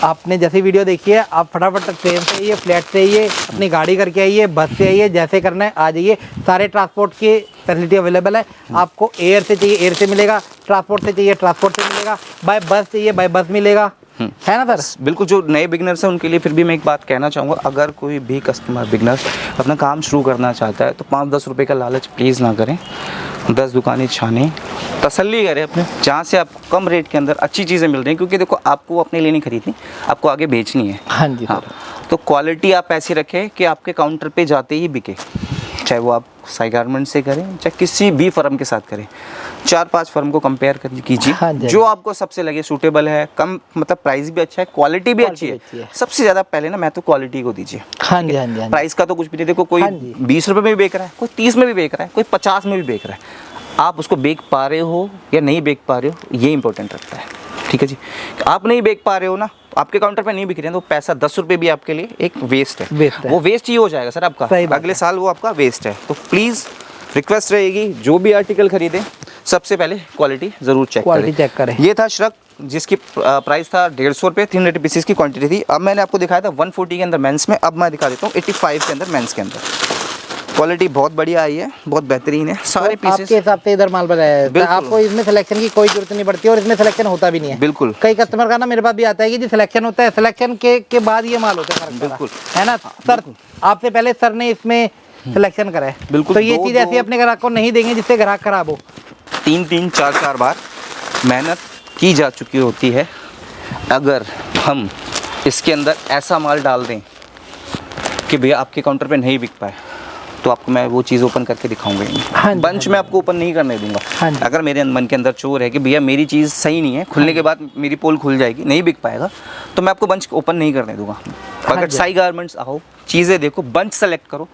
आपने जैसी वीडियो देखी है, आप फटाफट ट्रेन से आइए, फ्लैट से आइए, अपनी गाड़ी करके आइए, बस से आइए, जैसे करना है आ जाइए। सारे ट्रांसपोर्ट की फैसिलिटी अवेलेबल है। आपको एयर से चाहिए एयर से मिलेगा, ट्रांसपोर्ट से चाहिए ट्रांसपोर्ट से मिलेगा, बाय बस चाहिए बाय बस मिलेगा, है ना सर? बिल्कुल। जो नए बिगनर्स हैं उनके लिए फिर भी मैं एक बात कहना चाहूँगा, अगर कोई भी कस्टमर बिगनर अपना काम शुरू करना चाहता है तो 5-10 रुपये का लालच प्लीज़ ना करें। 10 दुकानें छाने, तसल्ली करें अपने, जहाँ से आपको कम रेट के अंदर अच्छी चीज़ें मिल रही हैं, क्योंकि देखो आपको अपने लिए नहीं खरीदनी, आपको आगे बेचनी है। हाँ जी। हाँ, तो क्वालिटी आप ऐसी रखें कि आपके काउंटर पे जाते ही बिके, चाहे वो आप साई गारमेंट से करें, चाहे किसी भी फर्म के साथ करें। 4-5 फर्म को कंपेयर कीजिए, हाँ जी। जो आपको सबसे लगे सूटेबल है, कम मतलब प्राइस भी अच्छा है, क्वालिटी भी अच्छी है। सबसे ज़्यादा पहले ना मैं तो क्वालिटी को दीजिए। हाँ जी, हाँ जी, हाँ जी। प्राइस का तो कुछ भी नहीं, देखो कोई हाँ जी। 20 रुपये में भी बेच रहा है, कोई 30 में भी बेच रहा है, कोई 50 में भी बेच रहा है। आप उसको बेच पा रहे हो या नहीं बेच पा रहे हो, ये इंपॉर्टेंट रखता है। ठीक है जी। आप नहीं बेच पा रहे हो ना, आपके काउंटर पे नहीं बिक रहे हैं, तो पैसा 10 रुपये भी आपके लिए एक वेस्ट है। वो वेस्ट ही हो जाएगा सर आपका, अगले साल वो आपका वेस्ट है। तो प्लीज़ रिक्वेस्ट रहेगी, जो भी आर्टिकल खरीदें सबसे पहले क्वालिटी ज़रूर चेक करें। ये था श्रग, जिसकी प्राइस था 150 रुपये, 300 पीसेस की क्वांटिटी थी। अब मैंने आपको दिखाया था 140 के अंदर मेंस में, अब मैं दिखा देता हूँ 85 के अंदर मेंस के अंदर। क्वालिटी बहुत बढ़िया आई है, बहुत बेहतरीन है सारे पीसेस। आपके हिसाब से इधर माल बनाया है, आपको इसमें सिलेक्शन की कोई जरूरत नहीं पड़ती, और इसमें सिलेक्शन होता भी नहीं है। बिल्कुल। कई कस्टमर का ना मेरे पास भी आता है कि जी सिलेक्शन होता है, सिलेक्शन के बाद ये माल होता है। बिल्कुल, है ना सर? आपसे पहले सर ने इसमें सिलेक्शन करा है। बिल्कुल। तो ये चीज़ ऐसी अपने ग्राहक को नहीं देंगे जिससे ग्राहक खराब हो। 3-3, 4-4 बार मेहनत की जा चुकी होती है। अगर हम इसके अंदर ऐसा माल डाल दें कि भैया आपके काउंटर पे नहीं बिक पाए, तो आपको मैं वो चीज़ ओपन करके दिखाऊंगा ही हाँ नहीं। जी, बंच में आपको ओपन नहीं करने दूंगा। हाँ जी। अगर मेरे मन के अंदर चोर है कि भैया मेरी चीज़ सही नहीं है, खुलने के बाद मेरी पोल खुल जाएगी, नहीं बिक पाएगा, तो मैं आपको बंच ओपन नहीं करने दूंगा। अगर जी। साई गारमेंट्स आओ, चीज़ें देखो, बंच सेलेक्ट करो,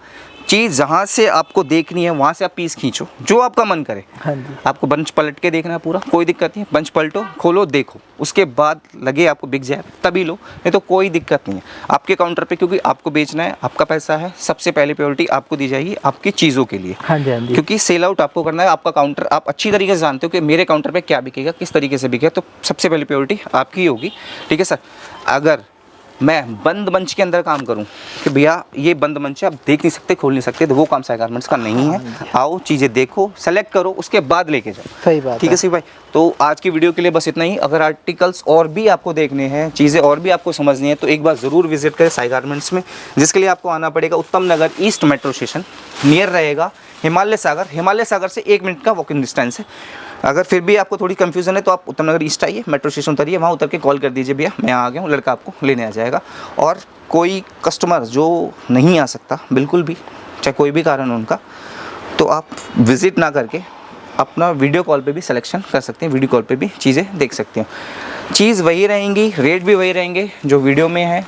चीज़ जहाँ से आपको देखनी है वहाँ से आप पीस खींचो, जो आपका मन करे। हाँ जी। आपको बंच पलट के देखना है पूरा, कोई दिक्कत नहीं है, बंच पलटो, खोलो, देखो, उसके बाद लगे आपको बिक जाए तभी लो, नहीं तो कोई दिक्कत नहीं है। आपके काउंटर पे क्योंकि आपको बेचना है, आपका पैसा है, सबसे पहले प्रायोरिटी आपको दी जाएगी आपकी चीज़ों के लिए। हाँ जी, हाँ जी। क्योंकि सेल आउट आपको करना है, आपका काउंटर आप अच्छी तरीके से जानते हो कि मेरे काउंटर पे क्या बिकेगा, किस तरीके से बिकेगा, तो सबसे पहले प्रायोरिटी आपकी ही होगी। ठीक है सर। अगर मैं बंद मंच के अंदर काम करूं कि भैया ये बंद मंच है, आप देख नहीं सकते, खोल नहीं सकते, तो वो काम साई गारमेंट्स का नहीं है। आओ, चीज़ें देखो, सेलेक्ट करो, उसके बाद लेके जाओ। सही बात ठीक है सी भाई। तो आज की वीडियो के लिए बस इतना ही। अगर आर्टिकल्स और भी आपको देखने हैं, चीज़ें और भी आपको समझनी है, तो एक बार ज़रूर विजिट करें साई गारमेंट्स में, जिसके लिए आपको आना पड़ेगा उत्तम नगर ईस्ट मेट्रो स्टेशन, नियर रहेगा हिमालय सागर। हिमालय सागर से 1 मिनट का वॉकिंग डिस्टेंस है। अगर फिर भी आपको थोड़ी कंफ्यूजन है तो आप उत्तम नगर ईस्ट आइए, मेट्रो स्टेशन उतरिए, वहाँ उतर के कॉल कर दीजिए, भैया मैं आ गया हूँ, लड़का आपको लेने आ जाएगा। और कोई कस्टमर जो नहीं आ सकता बिल्कुल भी, चाहे कोई भी कारण हो उनका, तो आप विज़िट ना करके अपना वीडियो कॉल पे भी सिलेक्शन कर सकते हैं, वीडियो कॉल पे भी चीज़ें देख सकते हैं। चीज़ वही रहेंगी, रेट भी वही रहेंगे जो वीडियो में है।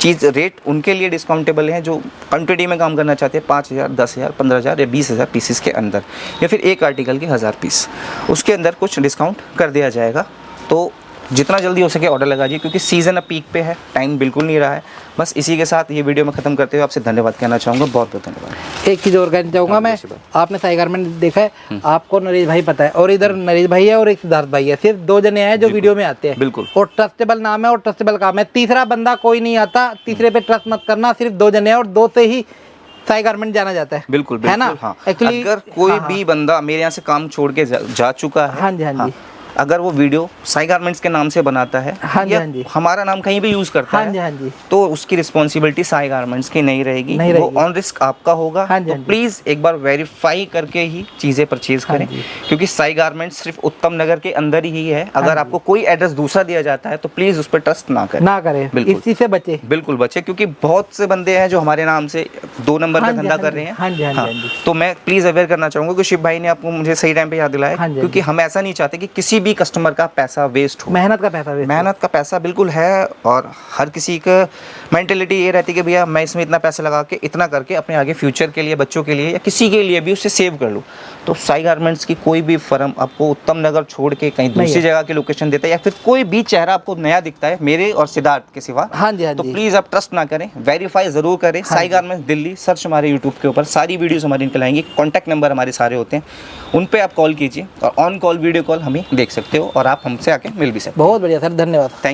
चीज़ रेट उनके लिए डिस्काउंटेबल है जो क्वांटिटी में काम करना चाहते हैं, 5,000, 10,000, 15,000 या 20,000 पीसेस के अंदर, या फिर एक आर्टिकल के 1,000 पीस, उसके अंदर कुछ डिस्काउंट कर दिया जाएगा। तो जितना जल्दी हो सके ऑर्डर लगा दीजिए, क्योंकि सीज़न अब पीक पे है, टाइम बिल्कुल नहीं रहा है। बस इसी के साथ ये वीडियो मैं ख़त्म करते हुए आपसे धन्यवाद कहना चाहूँगा, बहुत बहुत धन्यवाद। एक चीज़ और कहना चाहूँगा मैं, आपने साई गारमेंट देखा है, आपको नरेश भाई पता है, और इधर नरेश भाई है और एक सिद्धार्थ भाई है, सिर्फ 2 जने हैं जो वीडियो में आते हैं। बिल्कुल। और ट्रस्टेबल नाम है और ट्रस्टेबल काम है, तीसरा बंदा कोई नहीं आता, तीसरे पे ट्रस्ट मत करना, सिर्फ 2 जने हैं और 2 से ही साई गारमेंट जाना जाता है। बिल्कुल, है ना? हाँ। एक्चुअली अगर कोई भी बंदा मेरे यहाँ से काम छोड़ के जा चुका है, हाँ जी, हाँ जी, अगर वो वीडियो साई गारमेंट्स के नाम से बनाता है, हाँ जी, या हाँ जी, हमारा नाम कहीं भी यूज़ करता हाँ है, जी, हाँ जी, तो उसकी रिस्पॉन्सिबिलिटी साई गारमेंट्स की नहीं रहेगी, नहीं वो रहेगी। ऑन रिस्क आपका होगा। हाँ जी, तो हाँ जी। प्लीज़ एक बार वेरीफाई करके ही चीज़ें परचेज हाँ करें, जी। क्योंकि साई गारमेंट्स सिर्फ उत्तम नगर के अंदर ही है। हाँ अगर जी। आपको कोई एड्रेस दूसरा दिया जाता है तो प्लीज़ उस पर ट्रस्ट ना करें, ना करें, बिल्कुल। इस चीज़ से बचे। बिल्कुल बचे, क्योंकि बहुत से बंदे हैं जो हमारे नाम से 2 नंबर हाँ का जी, धंधा हाँ कर जी, रहे हैं। हाँ जी, हाँ जी, हाँ जी। तो मैं प्लीज़ अवेयर करना चाहूँगा कि शिव भाई ने आपको मुझे सही टाइम पे याद दिलाया, हाँ जी, हाँ क्योंकि जी। हम ऐसा नहीं चाहते कि किसी भी कस्टमर का पैसा वेस्ट हो। मेहनत का पैसा वेस्ट। मेहनत का पैसा बिल्कुल है, और हर किसी का मेंटेलिटी ये रहती है कि भैया मैं इसमें इतना पैसा लगा के इतना करके अपने आगे फ्यूचर के लिए, बच्चों के लिए या किसी के लिए भी उसे सेव कर लूँ। तो साई गारमेंट्स की कोई भी फर्म आपको उत्तम नगर छोड़ के कहीं दूसरी जगह की लोकेशन देता है, या फिर कोई भी चेहरा आपको नया दिखता है मेरे और सिद्धार्थ के सिवा, हाँ जी, हाँ तो जी। प्लीज़ आप ट्रस्ट ना करें, वेरीफाई ज़रूर करें। साई गारमेंट्स दिल्ली सर्च हमारे यूट्यूब के ऊपर सारी वीडियोस हमारी निकल आएंगी, कॉन्टैक्ट नंबर हमारे सारे होते हैं, उन पे आप कॉल कीजिए और ऑन कॉल वीडियो कॉल हमें देख सकते हो, और आप हमसे आके मिल भी सकते हो। बहुत बढ़िया सर, धन्यवाद। थैंक